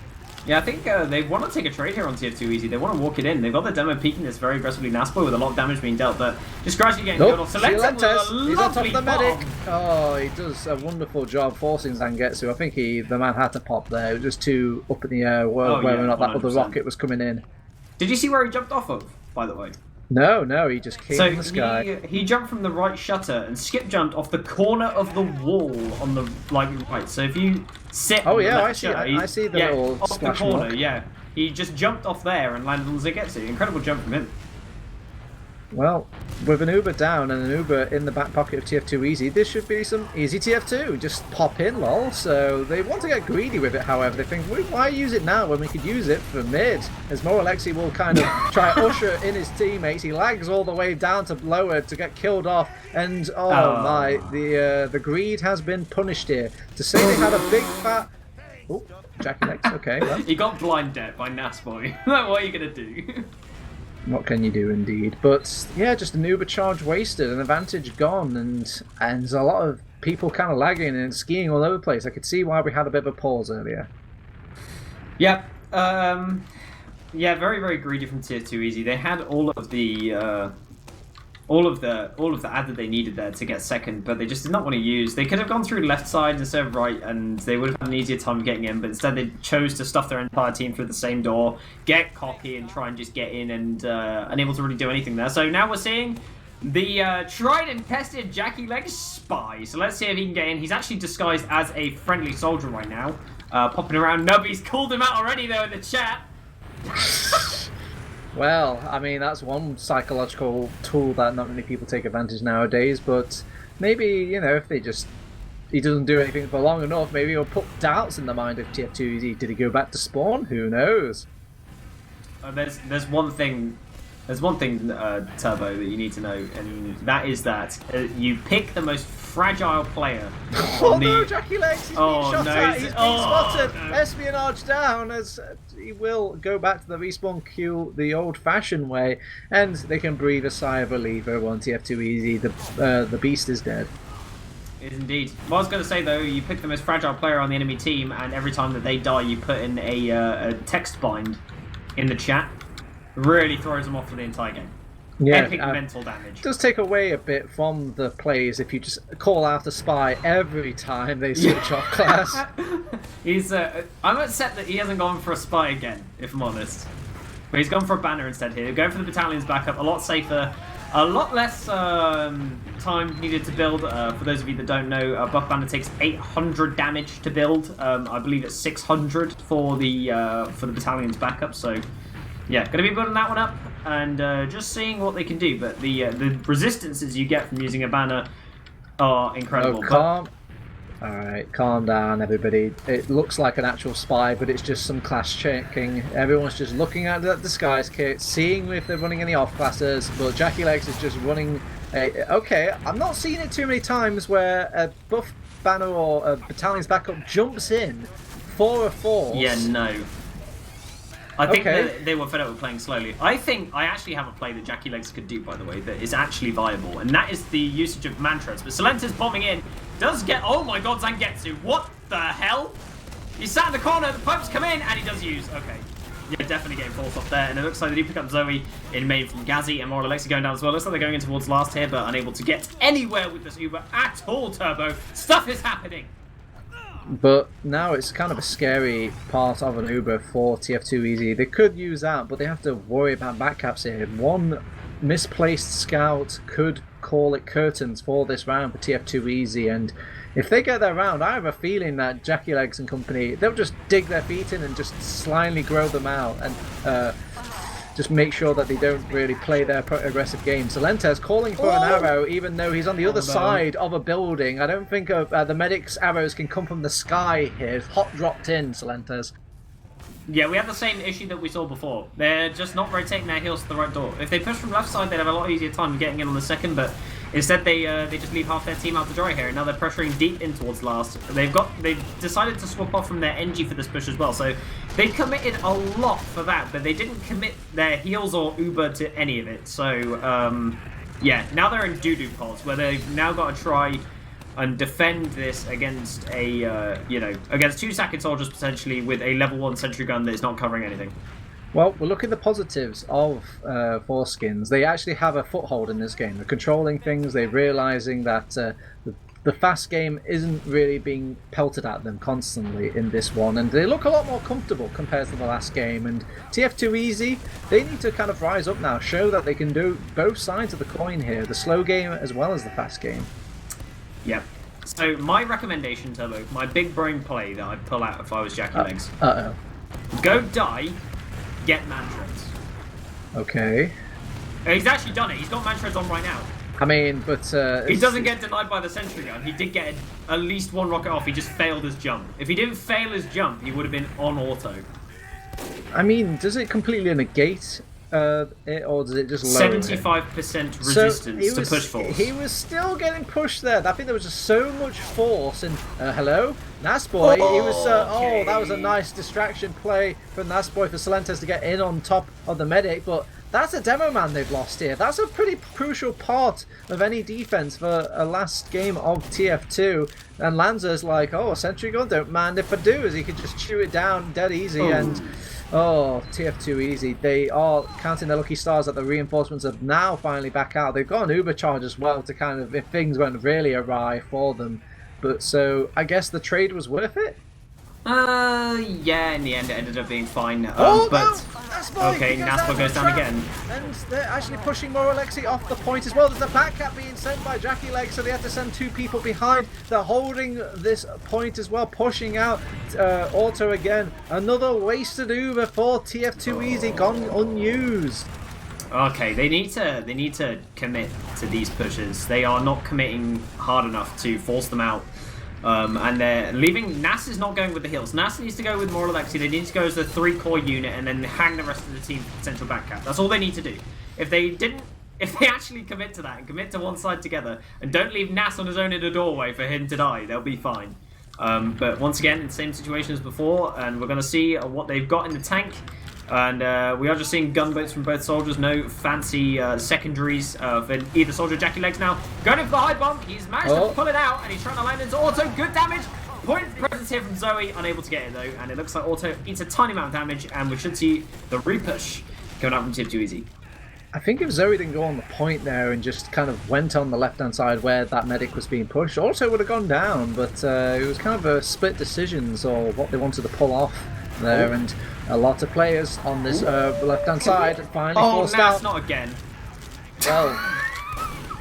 Yeah, I think they want to take a trade here on TF2Easy. They want to walk it in. They've got the demo peeking this very aggressively Naspo with a lot of damage being dealt, but just gradually getting killed off. Solentes, he's on top of the medic. Oh, he does a wonderful job forcing Zangetsu. I think the man had to pop there. It was just too up in the air whether or not that other rocket was coming in. Did you see where he jumped off of, by the way? No, he just came in the sky. He jumped from the right shutter and skip jumped off the corner of the wall on the right. So if you sit on the left shutter, I see the little off the corner, mark. yeah. He just jumped off there and landed on Zangetsu. Incredible jump from him. Well, with an Uber down and an Uber in the back pocket of TF2Easy, this should be some easy TF2. Just pop in, lol. So they want to get greedy with it, however. They think, why use it now when we could use it for mid? As Mo Alexi will kind of try usher in his teammates. He lags all the way down to lower to get killed off. And, oh my, the greed has been punished here. To say they had a big fat Oh, Jackie Legs. Okay. Well. He got blind dead by Nasboy. What are you gonna do? What can you do, indeed? But yeah, just an Uber charge wasted, an advantage gone, and there's a lot of people kind of lagging and skiing all over the place. I could see why we had a bit of a pause earlier. Yep. Yeah, very, very greedy from tf2easy. They had all of the ad that they needed there to get second, but they just did not want to use. They could have gone through left side instead of right, and they would have had an easier time getting in. But instead, they chose to stuff their entire team through the same door, get cocky, and try and just get in, and unable to really do anything there. So now we're seeing the tried and tested Jackie Legs spy. So let's see if he can get in. He's actually disguised as a friendly soldier right now, popping around. Nubby's called him out already though in the chat. Well, I mean, that's one psychological tool that not many people take advantage nowadays, but maybe, you know, if he doesn't do anything for long enough, maybe he'll put doubts in the mind of tf2easy. Did he go back to spawn? Who knows? There's one thing, Turbo, that you need to know, and that is that you pick the most fragile player. Oh no, Jackie Legs! He's being shot at. He's being spotted. No. Espionage down, as he will go back to the respawn queue the old-fashioned way, and they can breathe a sigh of relief over on tf2easy. The beast is dead. It is indeed. What I was going to say though, you pick the most fragile player on the enemy team, and every time that they die, you put in a text bind in the chat. Really throws them off for the entire game. Yeah, epic mental damage. It does take away a bit from the plays if you just call out a spy every time they switch off class. I'm upset that he hasn't gone for a spy again, if I'm honest. But he's gone for a banner instead here. Going for the battalion's backup, a lot safer, a lot less time needed to build. For those of you that don't know, Buck Banner takes 800 damage to build. I believe it's 600 for the battalion's backup. So yeah, going to be building that one up and just seeing what they can do. But the resistances you get from using a banner are incredible. Oh, calm. Alright, calm down, everybody. It looks like an actual spy, but it's just some class checking. Everyone's just looking at that disguise kit, seeing if they're running any off classes, but Jackie Legs is just running okay, I'm not seeing it too many times where a buff banner or a battalion's backup jumps in for a force. Yeah, no. I think that they were fed up with playing slowly. I actually have a play that Jackie Legs could do, by the way, that is actually viable, and that is the usage of mantras. But Solenta's bombing in, does get... Oh my god, Zangetsu, what the hell? He sat in the corner, the pipes come in, and he does use... Okay. Yeah, definitely getting forced off there, and it looks like they do pick up Zoe in main from Gazzy, and Moral Alexi going down as well. Looks like they're going in towards last here, but unable to get anywhere with this Uber at all, Turbo. Stuff is happening! But now it's kind of a scary part of an Uber for tf2easy. They could use that, but they have to worry about backcaps here. One misplaced scout could call it curtains for this round for tf2easy, and if they get that round, I have a feeling that Jackie Legs and company, they'll just dig their feet in and just slyly grow them out and just make sure that they don't really play their aggressive game. Solenta's calling for an arrow, even though he's on the other side of a building. I don't think the medic's arrows can come from the sky here. It's hot dropped in, Solenta's. Yeah, we have the same issue that we saw before. They're just not rotating their heels to the right door. If they push from left side, they'd have a lot easier time getting in on the second, but instead they just leave half their team out to dry here. And now they're pressuring deep in towards last. They've decided to swap off from their NG for this push as well, so they committed a lot for that, but they didn't commit their heels or Uber to any of it. So yeah, now they're in doo-doo pods where they've now got to try and defend this against against two Sakin soldiers potentially with a level 1 sentry gun that is not covering anything. Well, we'll look at the positives of Foreskings. They actually have a foothold in this game. They're controlling things. They're realizing that the fast game isn't really being pelted at them constantly in this one, and they look a lot more comfortable compared to the last game. And tf2easy, they need to kind of rise up now, show that they can do both sides of the coin here, the slow game as well as the fast game. Yep. So my recommendation, Turbo, my big brain play that I'd pull out if I was Jackie Legs. Go die, get mantras. Okay. He's actually done it. He's got mantras on right now. I mean, but... he doesn't get denied by the sentry gun. He did get at least one rocket off. He just failed his jump. If he didn't fail his jump, he would have been on auto. I mean, does it completely negate it, or does it just lower him? 75% resistance to push force. He was still getting pushed there. I think there was just so much force. And hello, Nasboy. He was. Oh, that was a nice distraction play from Nasboy for Celentes to get in on top of the medic, but. That's a demo man they've lost here. That's a pretty crucial part of any defense for a last game of TF2. And Lanza's like, oh, a sentry gun, don't mind if I do, as he could just chew it down dead easy. And TF2 easy. They are counting their lucky stars that the reinforcements are now finally back out. They've got an Uber charge as well to kind of, if things went really awry for them. But so I guess the trade was worth it. Yeah, in the end it ended up being fine. But okay, Naspa goes down again. And they're actually pushing more Alexi off the point as well. There's a back cap being sent by Jackie Leg, so they have to send 2 people behind. They're holding this point as well, pushing out Auto again. Another wasted Uber for TF2easy gone unused. Okay, they need to commit to these pushes. They are not committing hard enough to force them out. And they're leaving. Nas is not going with the heals. Nas needs to go with more Alexi. They need to go as a 3-core unit and then hang the rest of the team for potential back cap. That's all they need to do. If they actually commit to that and commit to one side together and don't leave Nas on his own in a doorway for him to die, they'll be fine. But once again, the same situation as before, and we're going to see what they've got in the tank. And we are just seeing gunboats from both soldiers. No fancy secondaries for either soldier. Jackie Legs now going in for the high bomb. He's managed to pull it out, and he's trying to land into Auto. Good damage. Point presence here from Zoe. Unable to get it, though. And it looks like Auto eats a tiny amount of damage, and we should see the repush coming out from tf2easy. I think if Zoe didn't go on the point there and just kind of went on the left-hand side where that medic was being pushed, Auto would have gone down. But it was kind of a split decisions or what they wanted to pull off there. And a lot of players on this left-hand side finally forced out. Not again. Well,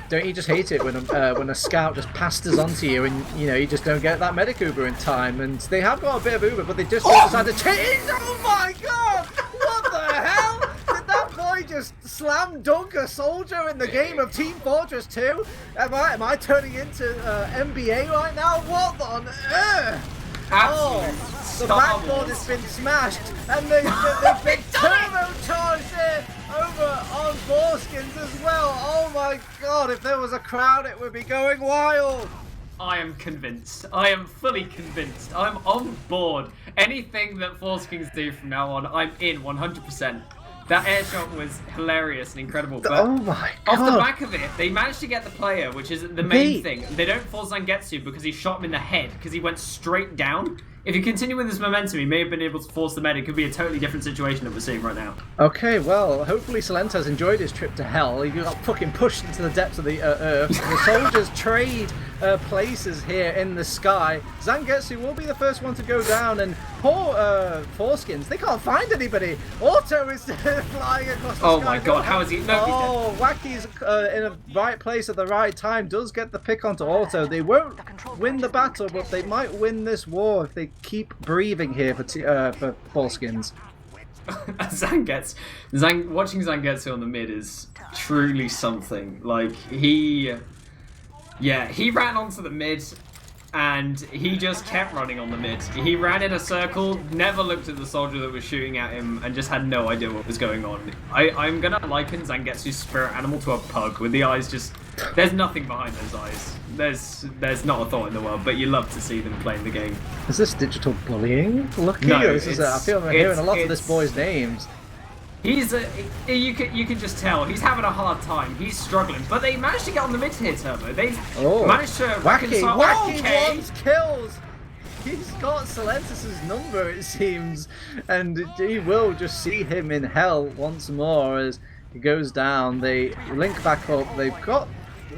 don't you just hate it when a scout just pastors onto you and you just don't get that medic Uber in time? And they have got a bit of Uber, but they just decided to change. Oh my god! What the hell? Did that boy just slam dunk a soldier in the game of Team Fortress 2? Am I turning into NBA right now? What on earth? The backboard has been smashed, and they've been turbocharged here over on Foreskings as well. Oh my god, if there was a crowd, it would be going wild. I am convinced. I am fully convinced. I'm on board. Anything that Foreskings do from now on, I'm in 100%. That air shot was hilarious and incredible. But oh my god. Off the back of it, they managed to get the player, which is the main thing. They don't force Zangetsu because he shot him in the head, because he went straight down. If you continue with this momentum, he may have been able to force the medic. It could be a totally different situation that we're seeing right now. Okay, well, hopefully Celentes enjoyed his trip to hell. He got fucking pushed into the depths of the earth. The soldiers trade places here in the sky. Zangetsu will be the first one to go down, and poor Foreskins, they can't find anybody. Auto is flying across the sky. Oh my god, how is he? No, oh, Wacky's in the right place at the right time, does get the pick onto Auto. They won't win the battle, but they might win this war if they keep breathing here for Foreskins. Watching Zangetsu on the mid is truly something. Like, he ran onto the mid and he just kept running on the mid. He ran in a circle, never looked at the soldier that was shooting at him, and just had no idea what was going on. I'm gonna liken Zangetsu's spirit animal to a pug, with the eyes just... There's nothing behind those eyes. There's not a thought in the world, but you love to see them playing the game. Is this digital bullying? Look no, here, I feel I'm hearing a lot of this boy's names. He's you can just tell he's having a hard time. He's struggling, but they managed to get on the mid here, Turbo. They managed to reconcile. Wacky wants kills. He's got Celentes' number, it seems, and he will just see him in hell once more as he goes down. They link back up. They've got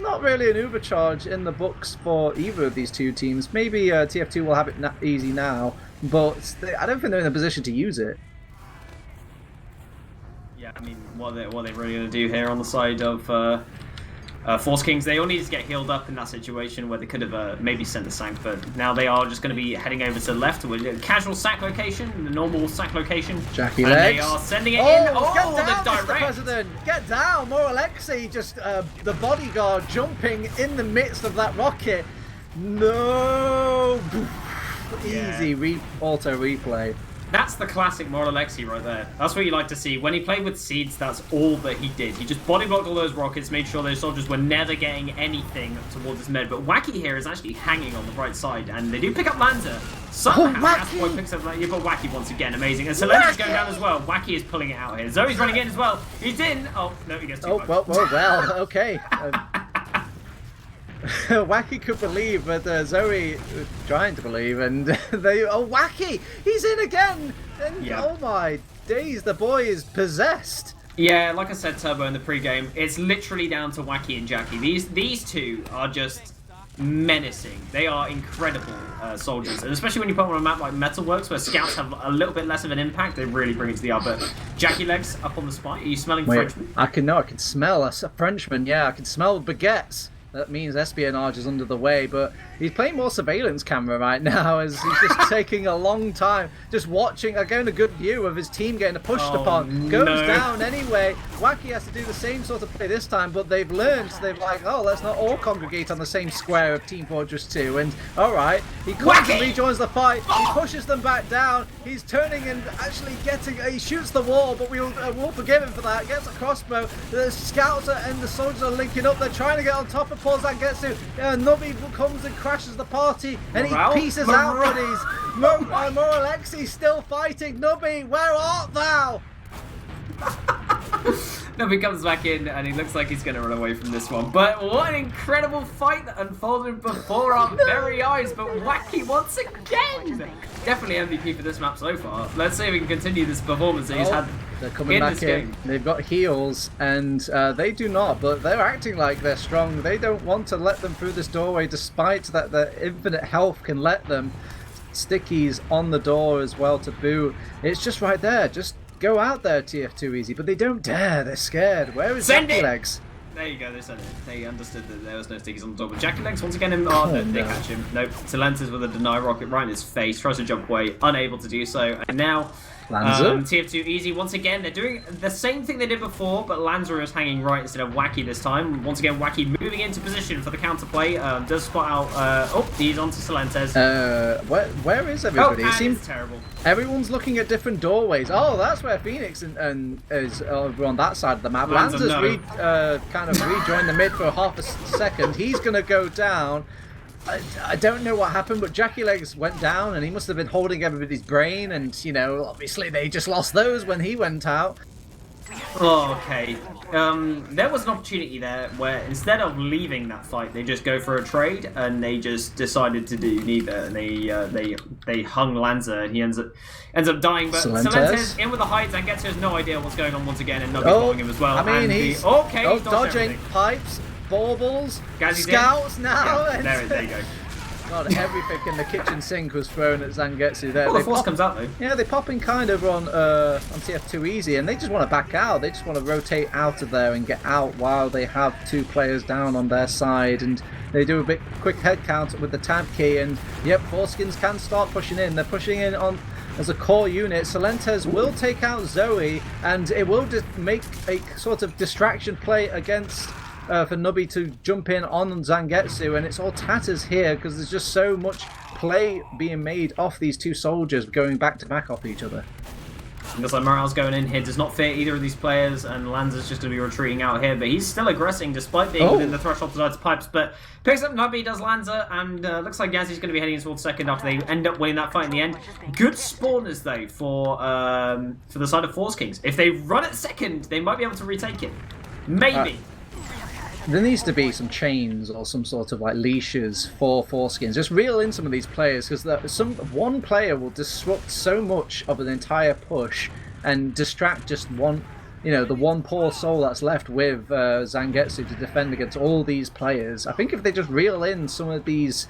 not really an Uber charge in the books for either of these two teams. Maybe TF2 will have it easy now, but I don't think they're in a position to use it. Yeah, I mean, what are they really going to do here on the side of Foreskings? They all need to get healed up in that situation where they could have maybe sent the Sank, but now they are just going to be heading over to the left with a casual sack location, the normal sack location. Jackie and Legs. They are sending it in. Oh, get down, the direct. Mr. President! Get down! More Alexei, just the bodyguard jumping in the midst of that rocket. No! Easy auto replay. That's the classic Moralexi right there. That's what you like to see. When he played with seeds, that's all that he did. He just body blocked all those rockets, made sure those soldiers were never getting anything towards his med. But Wacky here is actually hanging on the right side, and they do pick up Lanza. Somehow, Gasboy picks up You've got Wacky once again, amazing. And Solenza's going down as well. Wacky is pulling it out here. Zoe's running in as well. He's in. Oh, no, he gets too much. Well, okay. Wacky could believe, but Zoe was trying to believe, and Wacky! He's in again! And oh my days, the boy is possessed. Yeah, like I said, Turbo, in the pre-game, it's literally down to Wacky and Jackie. These two are just menacing. They are incredible soldiers, and especially when you put them on a map like Metalworks, where scouts have a little bit less of an impact, they really bring it to the yard. But Jackie Legs up on the spot. Are you smelling Frenchman? I can smell a Frenchman. Yeah, I can smell baguettes. That means espionage is under the way, but he's playing more surveillance camera right now as he's just taking a long time, just watching, getting a good view of his team getting pushed upon. Goes down anyway. Wacky has to do the same sort of play this time, but they've learned, they've like, oh, let's not all congregate on the same square of Team Fortress 2, and alright, he comes and rejoins the fight, he pushes them back down, he's turning and actually he shoots the wall, but we'll forgive him for that, gets a crossbow, the scouts and the soldiers are linking up, they're trying to get on top of Zangetsu. Nubby comes and crashes the party, and he pieces out buddies. Moralexi still fighting. Nubby, where art thou? Nubby comes back in, and he looks like he's going to run away from this one. But what an incredible fight that unfolded before our very eyes. But Wacky once again. Definitely MVP for this map so far. Let's see if we can continue this performance that he's had. They're coming back in. They've got heals, and they do not, but they're acting like they're strong. They don't want to let them through this doorway, despite that their infinite health can let them. Stickies on the door as well to boot. It's just right there. Just go out there, tf2easy, but they don't dare. They're scared. Where is Jackie Legs? There you go, they said it. They understood that there was no stickies on the top. But Jackie Legs, once again, they catch him. Nope. Solenza's with a deny rocket right in his face. Tries to jump away, unable to do so. And now, tf2easy, once again, they're doing the same thing they did before, but Lanza is hanging right instead of Wacky this time. Once again, Wacky moving into position for the counterplay. Does spot out. He's onto Solentes. Where is everybody? It seems terrible. Everyone's looking at different doorways. Oh, that's where Phoenix and is over on that side of the map. Lanza's kind of rejoined the mid for half a second. He's going to go down. I don't know what happened, but Jackie Legs went down, and he must have been holding everybody's brain, and, obviously they just lost those when he went out. Oh, okay. There was an opportunity there where instead of leaving that fight, they just go for a trade, and they just decided to do neither, and they hung Lanza, and he ends up dying. But Solentes in with the hides, and Getsu has no idea what's going on once again, and Nubby's following him as well. I mean, he's dodging pipes, baubles, scouts now. Yeah, there you go. God, everything in the kitchen sink was thrown at Zangetsu there. Well, the force comes out though. Yeah, they pop in kind of on TF2easy, and they just want to back out. They just want to rotate out of there and get out while they have two players down on their side, and they do a quick head count with the tab key, and yep, Foreskings can start pushing in. They're pushing in on as a core unit. Solentes will take out Zoe, and it will make a sort of distraction play against for Nubby to jump in on Zangetsu, and it's all tatters here because there's just so much play being made off these two soldiers going back to back off each other. Looks like morale's going in here, does not fit either of these players, and Lanza's just going to be retreating out here, but he's still aggressing despite being within the threshold to pipes, but picks up Nubby, does Lanza, and looks like Yazzy's going to be heading towards second after they end up winning that fight in the end. Good spawners though for the side of Foreskings. If they run at second, they might be able to retake it. Maybe. There needs to be some chains or some sort of like leashes for Foreskins. Just reel in some of these players, because one player will disrupt so much of an entire push and distract just one, the one poor soul that's left with Zangetsu to defend against all these players. I think if they just reel in some of these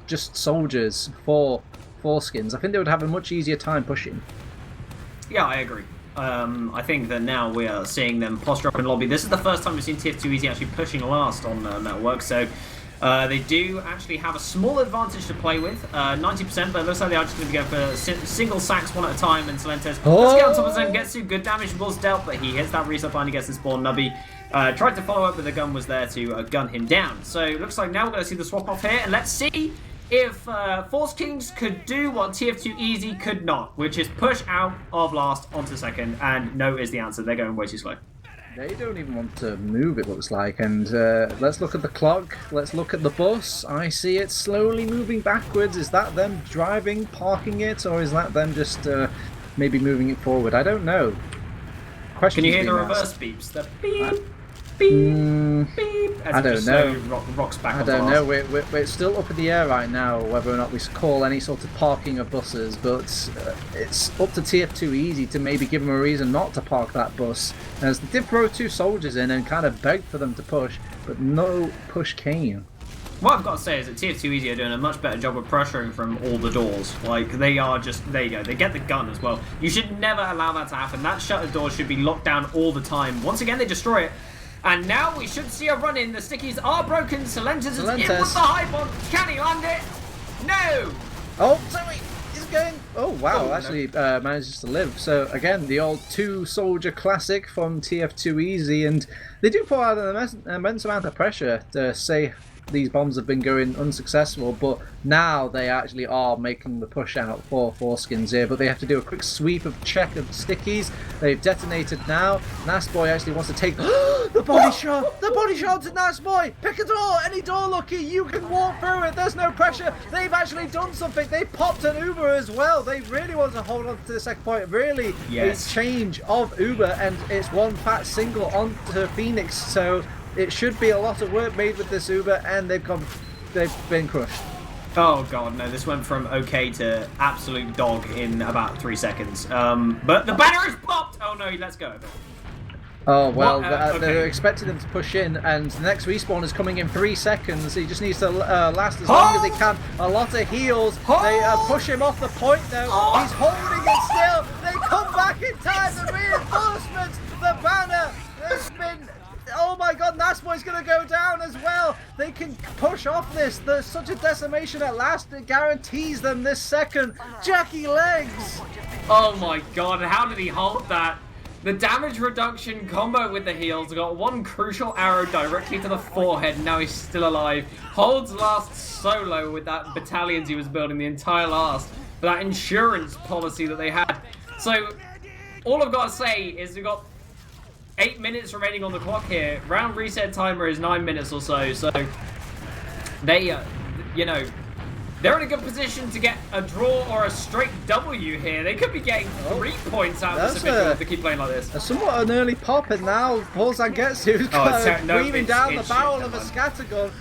just soldiers for Foreskins, I think they would have a much easier time pushing. Yeah, I agree. I think that now we are seeing them posture up in lobby. This is the first time we've seen tf2easy actually pushing last on Metalworks, so they do actually have a small advantage to play with, 90%, but it looks like they are just going to go for single sacks one at a time, and Solentes let's get on top of Zangetsu. Good damage was dealt, but he hits that reset line, he gets the spawn. Nubby tried to follow up, but the gun was there to gun him down. So it looks like now we're going to see the swap off here, and let's see if Foreskings could do what TF2Easy could not, which is push out of last onto second, and no is the answer. They're going way too slow. They don't even want to move, it looks like. And let's look at the clock. Let's look at the bus. I see it slowly moving backwards. Is that them driving, parking it, or is that them just maybe moving it forward? I don't know. Can you hear the reverse beeps? The beep, beep, beep. I don't know. Rocks back. I don't know. We're still up in the air right now whether or not we call any sort of parking of buses, but it's up to TF2Easy to maybe give them a reason not to park that bus. As they did throw 2 soldiers in and kind of begged for them to push, but no push came. What I've got to say is that TF2Easy are doing a much better job of pressuring from all the doors. Like, they are just, there you go, they get the gun as well. You should never allow that to happen. That shutter door should be locked down all the time. Once again, they destroy it. And now we should see a run-in. The stickies are broken. Salentes is in with the high bomb. Can he land it? No! Oh, sorry. He's going... Oh, wow. Actually manages to live. So, again, the old 2-soldier classic from TF2Easy. And they do put out an immense amount of pressure to say these bombs have been going unsuccessful, but now they actually are making the push out for Foreskings here, but they have to do a quick sweep of check of stickies. They've detonated now. Nasboy actually wants to take the body shot! The body shot to Nasboy! Pick a door! Any door, Lucky! You can walk through it! There's no pressure! They've actually done something! They popped an Uber as well! They really want to hold on to the second point. Really, yes. A change of Uber, and it's one fat single onto Phoenix, so it should be a lot of work made with this Uber, and they've been crushed. Oh god, no, this went from okay to absolute dog in about 3 seconds. But the banner is popped! Oh no, let's go. Oh, well, they're expecting them to push in, and the next respawn is coming in 3 seconds. He just needs to last as long as he can. A lot of heals. They push him off the point, though. He's holding it still. They come back in time. The reinforcements, the banner has been... Oh my god, Nasboy's going to go down as well. They can push off this. There's such a decimation at last. It guarantees them this second. Jackie Legs. Oh my god, how did he hold that? The damage reduction combo with the heals got one crucial arrow directly to the forehead, and now he's still alive. Holds last solo with that battalions he was building the entire last, for that insurance policy that they had. So, all I've got to say is we've got 8 minutes remaining on the clock here. Round reset timer is 9 minutes or so, so they, you know, they're in a good position to get a draw or a straight W here. They could be getting 3 points out of this if they keep playing like this. A somewhat an early pop, and now Paul Zangetsu's breathing down the barrel of a scattergun.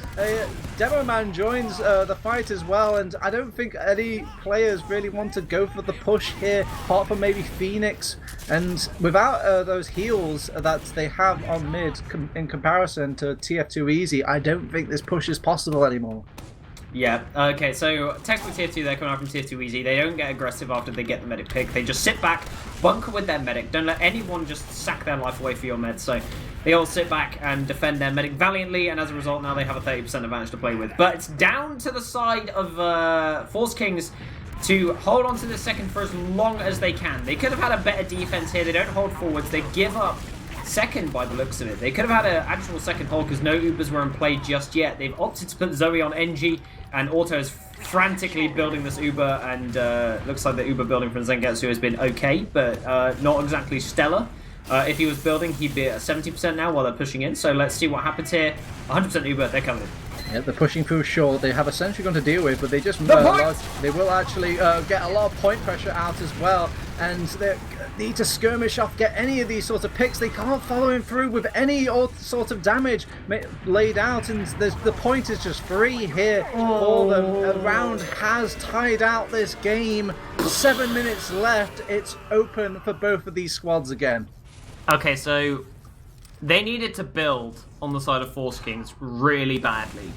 Demoman joins the fight as well, and I don't think any players really want to go for the push here, apart from maybe Phoenix. And without those heals that they have on mid in comparison to TF2Easy, I don't think this push is possible anymore. Yeah, okay, so technically tier 2, they're coming out from tier 2 easy. They don't get aggressive after they get the medic pick. They just sit back, bunker with their medic. Don't let anyone just sack their life away for your meds. So they all sit back and defend their medic valiantly, and as a result, now they have a 30% advantage to play with. But it's down to the side of Foreskings to hold on to the second for as long as they can. They could have had a better defense here. They don't hold forwards. They give up second by the looks of it. They could have had an actual second hold because no Ubers were in play just yet. They've opted to put Zoe on NG, and Auto is frantically building this Uber, and looks like the Uber building from Zangetsu has been okay, but not exactly stellar. If he was building, he'd be at 70% now while they're pushing in, so let's see what happens here. 100% Uber, they're coming in. Yeah, they're pushing through short. They have a sentry gun to deal with, but they just they will actually get a lot of point pressure out as well, and they need to skirmish off, get any of these sorts of picks. They can't follow him through with any sort of damage laid out, and the point is just free here for them. A round has tied out this game. 7 minutes left. It's open for both of these squads again. Okay, so they needed to build on the side of Foreskings really badly.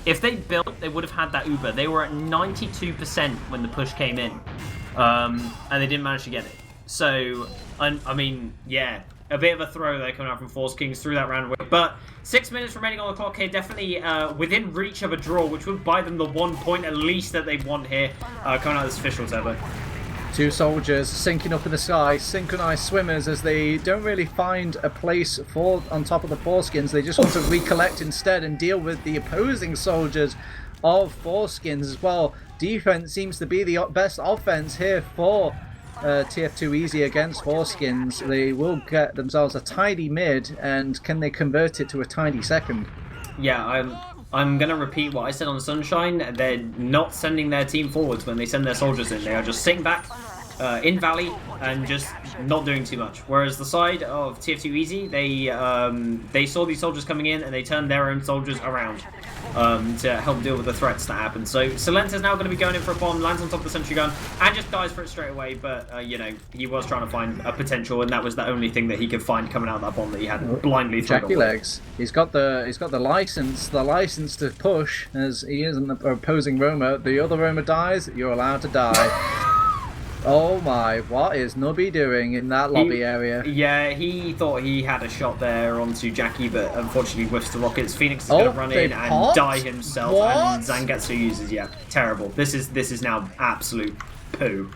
If they built, they would have had that Uber. They were at 92% when the push came in, and they didn't manage to get it. So, I mean, yeah, a bit of a throw there coming out from Foreskings through that round. But 6 minutes remaining on the clock here, definitely within reach of a draw, which would buy them the 1 point at least that they want here, coming out of this official turbo. 2 soldiers sinking up in the sky, synchronized swimmers, as they don't really find a place for on top of the Foreskins. They just want to recollect instead and deal with the opposing soldiers. of Foreskings as well. Defense seems to be the best offense here for TF2Easy against Foreskings. They will get themselves a tidy mid, and can they convert it to a tidy second? Yeah, I'm going to repeat what I said on Sunshine. They're not sending their team forwards when they send their soldiers in. They are just sitting back in Valley and just not doing too much. Whereas the side of TF2Easy, they saw these soldiers coming in and they turned their own soldiers around to help deal with the threats that happen. So Salenta's now going to be going in for a bomb, lands on top of the sentry gun, and just dies for it straight away. But, you know, he was trying to find a potential, and that was the only thing that he could find coming out of that bomb that he had blindly thrown Jackie Legs. He's got the license to push, as he is an opposing roamer. The other roamer dies, you're allowed to die. Oh my, what is Nubby doing in that lobby area? Yeah, he thought he had a shot there onto Jackie, but unfortunately whiffs the rockets. Phoenix is going to run in and die himself, and Zangetsu uses, terrible. This is now absolute poo.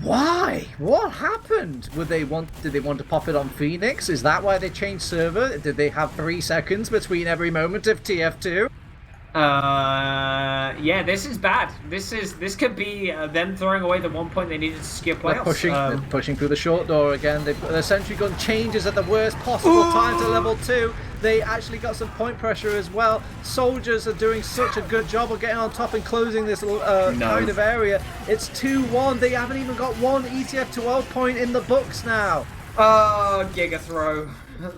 Why? What happened? Did they want to pop it on Phoenix? Is that why they changed server? Did they have 3 seconds between every moment of TF2? Yeah, this is bad. This could be them throwing away the 1 point they needed to secure playoffs. They're pushing through the short door again. The sentry gun changes at the worst possible time to level 2. They actually got some point pressure as well. Soldiers are doing such a good job of getting on top and closing this kind of area. It's 2-1. They haven't even got 1 ETF2L point in the books now. Oh, Giga throw.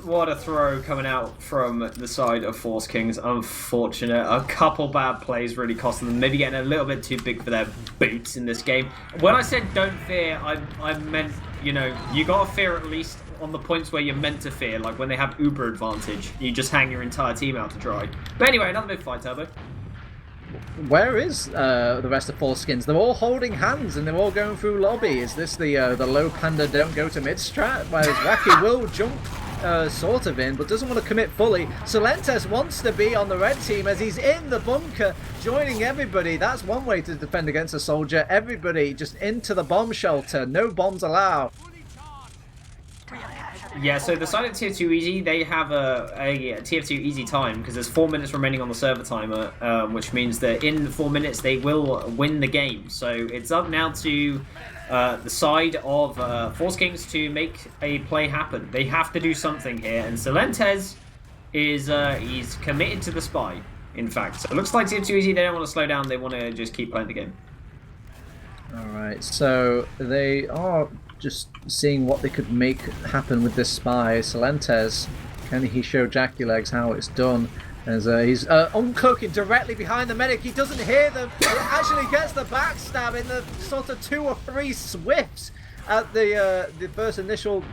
What a throw coming out from the side of Foreskings. Unfortunate. A couple bad plays really costing them. Maybe getting a little bit too big for their boots in this game. When I said don't fear, I meant, you know, you got to fear at least on the points where you're meant to fear, like when they have uber advantage. You just hang your entire team out to dry. But anyway, another big fight, Turbo. Where is the rest of Foreskings? They're all holding hands and they're all going through lobby. Is this the low panda don't go to mid strat? Whereas Wacky will jump sort of in, but doesn't want to commit fully. Solentes wants to be on the red team as he's in the bunker, joining everybody. That's one way to defend against a soldier. Everybody just into the bomb shelter. No bombs allowed. Yeah, so the side of TF2Easy, they have a TF2Easy time because there's 4 minutes remaining on the server timer, which means that in the 4 minutes they will win the game. So it's up now to the side of Foreskings to make a play happen. They have to do something here, and Solentes is he's committed to the spy, in fact. So it looks like TF2Easy, they don't want to slow down, they want to just keep playing the game. Alright, so they are just seeing what they could make happen with this spy. Solentes, can he show Jackie Legs how it's done? As he's uncloaking directly behind the medic. He doesn't hear them. He actually gets the backstab in the sort of 2 or 3 swifts at the first initial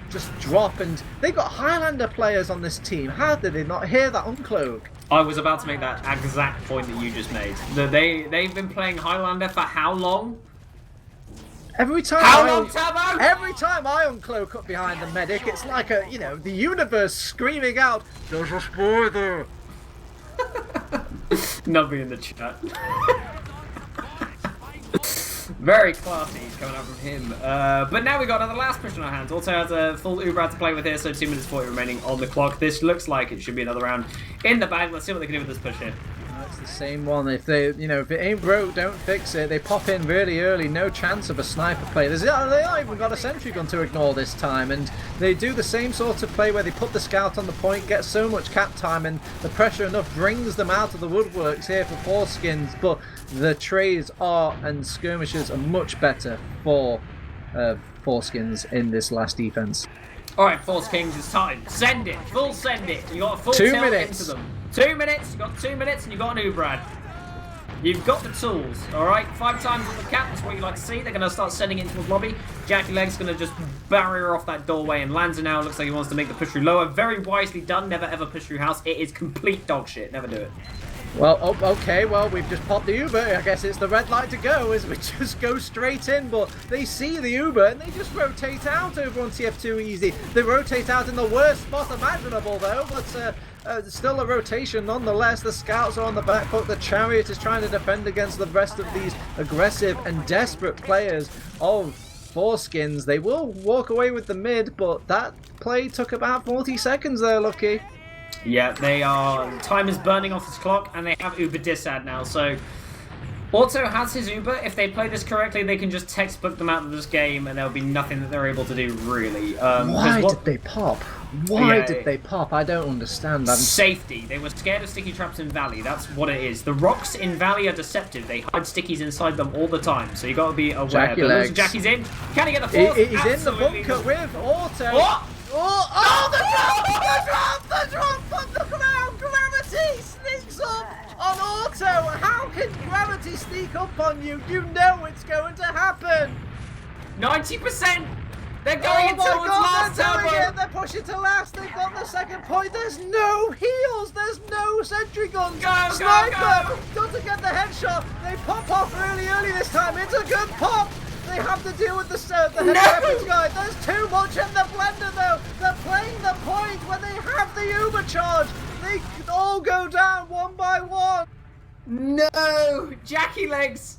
just drop. And they've got Highlander players on this team. How did they not hear that uncloak? I was about to make that exact point that you just made. They've been playing Highlander for how long? Every time I uncloak up behind the medic, it's like the universe screaming out, "There's a spy there." Nubby in the chat. Very classy coming out from him. But now we got another last push on our hands. Also has a full Uber out to play with here, so 2 minutes 40 remaining on the clock. This looks like it should be another round in the bag. Let's see what they can do with this push here. It's the same one. If if it ain't broke, don't fix it. They pop in really early, no chance of a sniper play. They not even got a sentry gun to ignore this time, and they do the same sort of play where they put the scout on the point, get so much cap time, and the pressure enough brings them out of the woodworks here for Foreskings. But the trays and skirmishes are much better for Foreskings in this last defense. All right, Foreskings, it's time. Send it, full send it. You got a full 2 tilt minutes into them. 2 minutes. You got 2 minutes, and you got an Ubrad. You've got the tools. All right, 5 times on the cap. That's what you like to see. They're going to start sending it into the lobby. Jackie Leg's going to just barrier off that doorway, and Lanza now looks like he wants to make the push through lower. Very wisely done. Never ever push through house. It is complete dog shit. Never do it. Well, okay, well, we've just popped the Uber. I guess it's the red light to go as we just go straight in, but they see the Uber and they just rotate out over on TF2Easy. They rotate out in the worst spot imaginable, though, but still a rotation nonetheless. The scouts are on the back foot. The Chariot is trying to defend against the rest of these aggressive and desperate players of Foreskings. They will walk away with the mid, but that play took about 40 seconds there, Lucky. Yeah, they are. Time is burning off his clock, and they have Uber Disad now. So Auto has his Uber. If they play this correctly, they can just textbook them out of this game, and there'll be nothing that they're able to do, really. Why did they pop? Why did they pop? I don't understand. Safety. They were scared of sticky traps in Valley. That's what it is. The rocks in Valley are deceptive. They hide stickies inside them all the time, so you got to be aware. But Jackie's in. Can he get the force? He's in the bunker with Auto. The drop! Look around! Gravity sneaks up on Auto! How can gravity sneak up on you? You know it's going to happen! 90%! They're going until it's last turbo! They're pushing to last! They've got the second point! There's no heals! There's no sentry guns! Sniper! Got to get the headshot! They pop off really early this time! It's a good pop! They have to deal with the heavy weapons guy. There's too much in the blender though. They're playing the point when they have the Uber charge. They all go down one by one. No, Jackie Legs.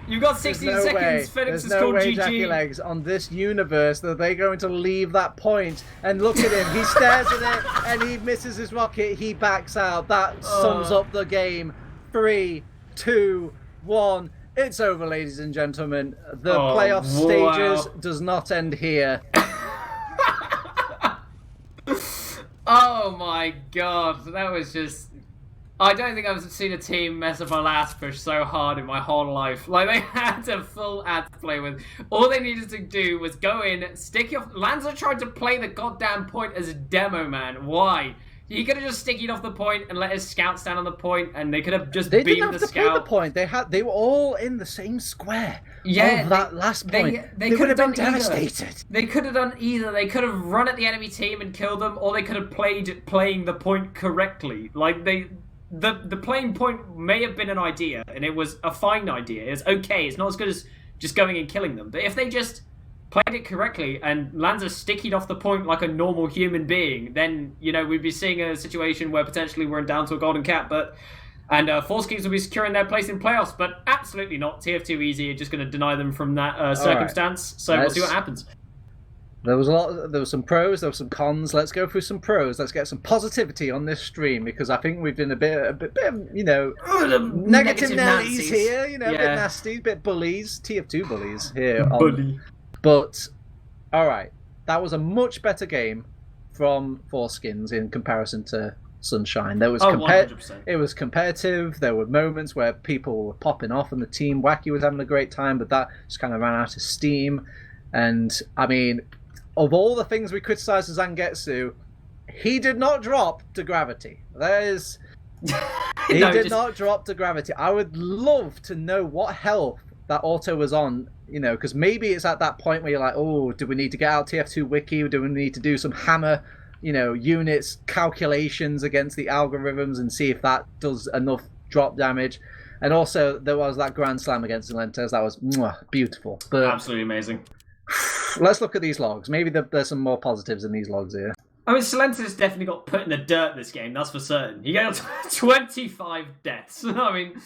You've got 16 seconds. Phoenix is called GG. Jackie Legs on this universe that they're going to leave that point. And look at him. He stares at it and he misses his rocket. He backs out. That sums up the game. 3, 2, 1. It's over, ladies and gentlemen. The playoff stages does not end here. Oh my god, that was just... I don't think I've seen a team mess up a last push so hard in my whole life. Like, they had a full ad to play with. All they needed to do was go in, stick your... Lanza tried to play the goddamn point as a demo, man. Why? He could have just stickied off the point and let his scouts down on the point, and they could have just beamed the scout. They didn't have to play the point. They were all in the same square. Yeah, that last point. They would have been devastated. They could have done either. They could have run at the enemy team and killed them, or they could have playing the point correctly. Like the playing point may have been an idea, and it was a fine idea. It's okay. It's not as good as just going and killing them. But if they just played it correctly and Lanza stickied off the point like a normal human being, then, you know, we'd be seeing a situation where potentially we're down to a golden cap, and Foreskings will be securing their place in playoffs, but absolutely not. TF2Easy are just going to deny them from that circumstance, so we'll see what happens. There was some pros, there were some cons. Let's go through some pros. Let's get some positivity on this stream, because I think we've been a bit of, you know, negative Nellies here, you know, a bit nasty, a bit bullies, TF2 bullies here. Bully. But, alright, that was a much better game from Foreskings in comparison to Sunshine. There was it was competitive. There were moments where people were popping off and the team Wacky was having a great time, but that just kind of ran out of steam. And, I mean, of all the things we criticised as Zangetsu, he did not drop to gravity. He did not drop to gravity. I would love to know what health that Auto was on, you know, because maybe it's at that point where you're like, oh, do we need to get out TF2 Wiki? Or do we need to do some hammer, you know, units calculations against the algorithms and see if that does enough drop damage? And also, there was that Grand Slam against Silentes. That was beautiful. But absolutely amazing. Let's look at these logs. Maybe there's some more positives in these logs here. I mean, Silentes definitely got put in the dirt this game, that's for certain. He got 25 deaths. I mean,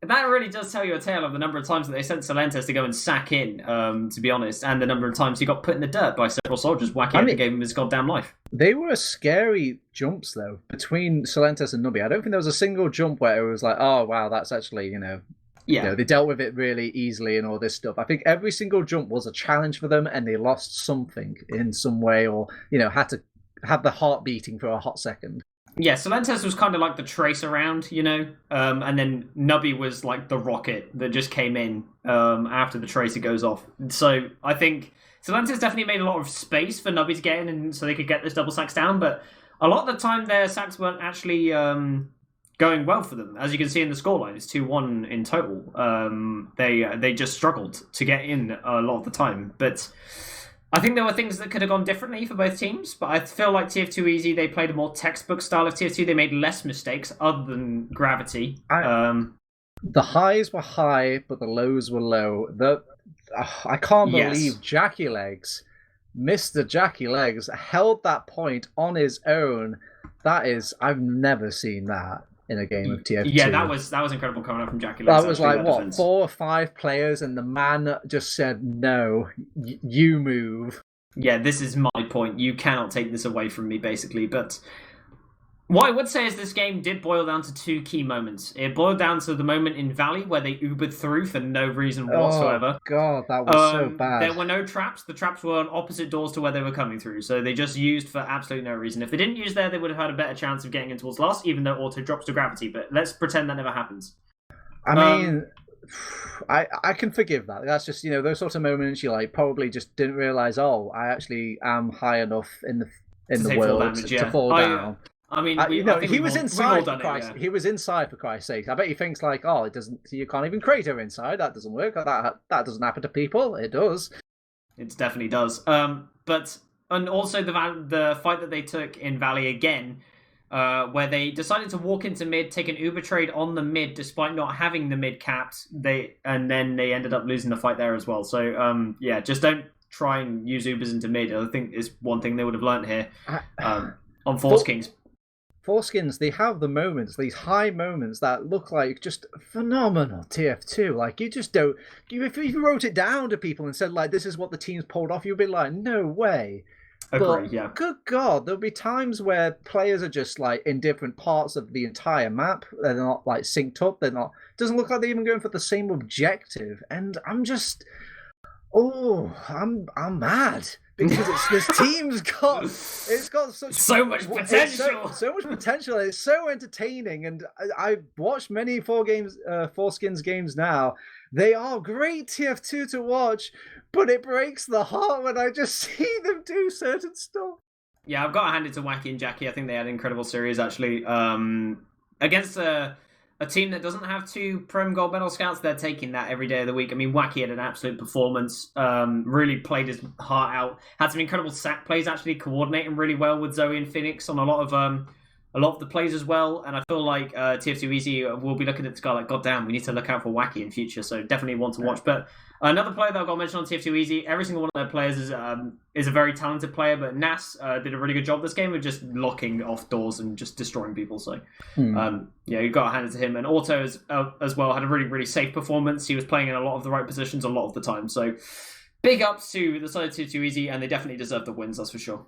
that really does tell you a tale of the number of times that they sent Silentes to go and sack in, to be honest, and the number of times he got put in the dirt by several soldiers whacking and gave him his goddamn life. They were scary jumps, though, between Silentes and Nubby. I don't think there was a single jump where it was like, oh, wow, that's actually, you know, they dealt with it really easily and all this stuff. I think every single jump was a challenge for them, and they lost something in some way, or, you know, had to have the heart beating for a hot second. Yeah, Silentes was kind of like the trace around, you know, and then Nubby was like the rocket that just came in after the tracer goes off. So I think Silentes definitely made a lot of space for Nubby to get in, and so they could get this double sacks down, but a lot of the time their sacks weren't actually going well for them. As you can see in the scoreline, it's 2-1 in total. They just struggled to get in a lot of the time, but I think there were things that could have gone differently for both teams, but I feel like TF2Easy, they played a more textbook style of TF2. They made less mistakes other than gravity. The highs were high, but the lows were low. I can't believe Jackie Legs, Mr. Jackie Legs, held that point on his own. I've never seen that in a game of TF2. Yeah, that was incredible coming up from Jackie Legs. That was like, what, 4 or 5 players, and the man just said, no, you move. Yeah, this is my point. You cannot take this away from me, basically. But What I would say is this game did boil down to two key moments. It boiled down to the moment in Valley where they Ubered through for no reason whatsoever. Oh God, that was so bad. There were no traps. The traps were on opposite doors to where they were coming through, so they just used for absolutely no reason. If they didn't use there, they would have had a better chance of getting in towards last, even though auto drops to gravity. But let's pretend that never happens. I mean, I can forgive that. That's just, those sort of moments you like probably just didn't realize. Oh, I actually am high enough in the world damage, to fall down. I mean, he was inside. He was inside for Christ's sake. I bet he thinks like, oh, it doesn't. You can't even crater inside. That doesn't work. That doesn't happen to people. It does. It definitely does. And also the fight that they took in Valley again, where they decided to walk into mid, take an Uber trade on the mid despite not having the mid capped. And then they ended up losing the fight there as well. So yeah, just don't try and use Ubers into mid. I think is one thing they would have learned here on Foreskings. Foreskins, they have the moments, these high moments that look like just phenomenal TF2. Like, you just don't... If you wrote it down to people and said, like, this is what the team's pulled off, you'd be like, no way. Agree, yeah. Good God, there'll be times where players are just, like, in different parts of the entire map. They're not, like, synced up. They're not... Doesn't look like they're even going for the same objective. And I'm just... Oh, I'm mad. Because this team's got so much potential, so much potential. It's so entertaining, and I've watched many Foreskins games now. They are great TF2 to watch, but it breaks the heart when I just see them do certain stuff. Yeah, I've got to hand it to Wacky and Jackie. I think they had an incredible series actually. Against a team that doesn't have two Prem Gold Medal scouts, they're taking that every day of the week. I mean, Wacky had an absolute performance, really played his heart out, had some incredible sack plays, actually coordinating really well with Zoe and Phoenix on a lot of the plays as well. And I feel like tf2easy will be looking at this guy like, God damn, we need to look out for Wacky in future. So definitely one to watch. But another player that I've got mentioned on tf2easy, every single one of their players is a very talented player, but Nas did a really good job this game of just locking off doors and just destroying people. So yeah, you've got to hand it to him. And Auto as well had a really, really safe performance. He was playing in a lot of the right positions a lot of the time. So big ups to the side of tf2easy, and they definitely deserve the wins, that's for sure.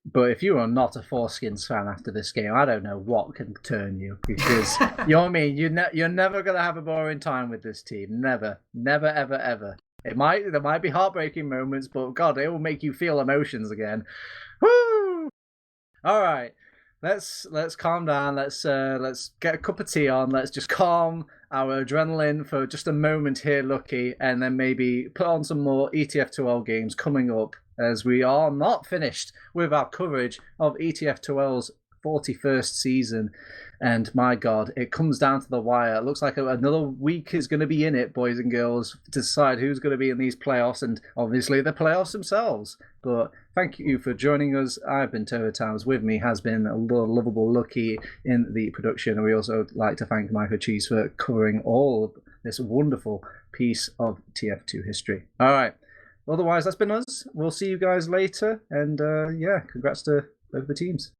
But if you are not a Foreskins fan after this game, I don't know what can turn you. Because, you know what I mean? You're never going to have a boring time with this team. Never. Never, ever, ever. There might be heartbreaking moments, but God, it will make you feel emotions again. Woo! All right. Let's calm down. Let's get a cup of tea on. Let's just calm our adrenaline for just a moment here, Lucky, and then maybe put on some more ETF2L games coming up, as we are not finished with our coverage of ETF2L's 41st season. And my God, it comes down to the wire. It looks like another week is going to be in it, boys and girls, to decide who's going to be in these playoffs, and obviously the playoffs themselves. But thank you for joining us. I've been TurboTabs. With me has been a lovable Lucky in the production. And we also like to thank Themicrocheese for covering all of this wonderful piece of TF2 history. All right. Otherwise, that's been us. We'll see you guys later. And yeah, congrats to both the teams.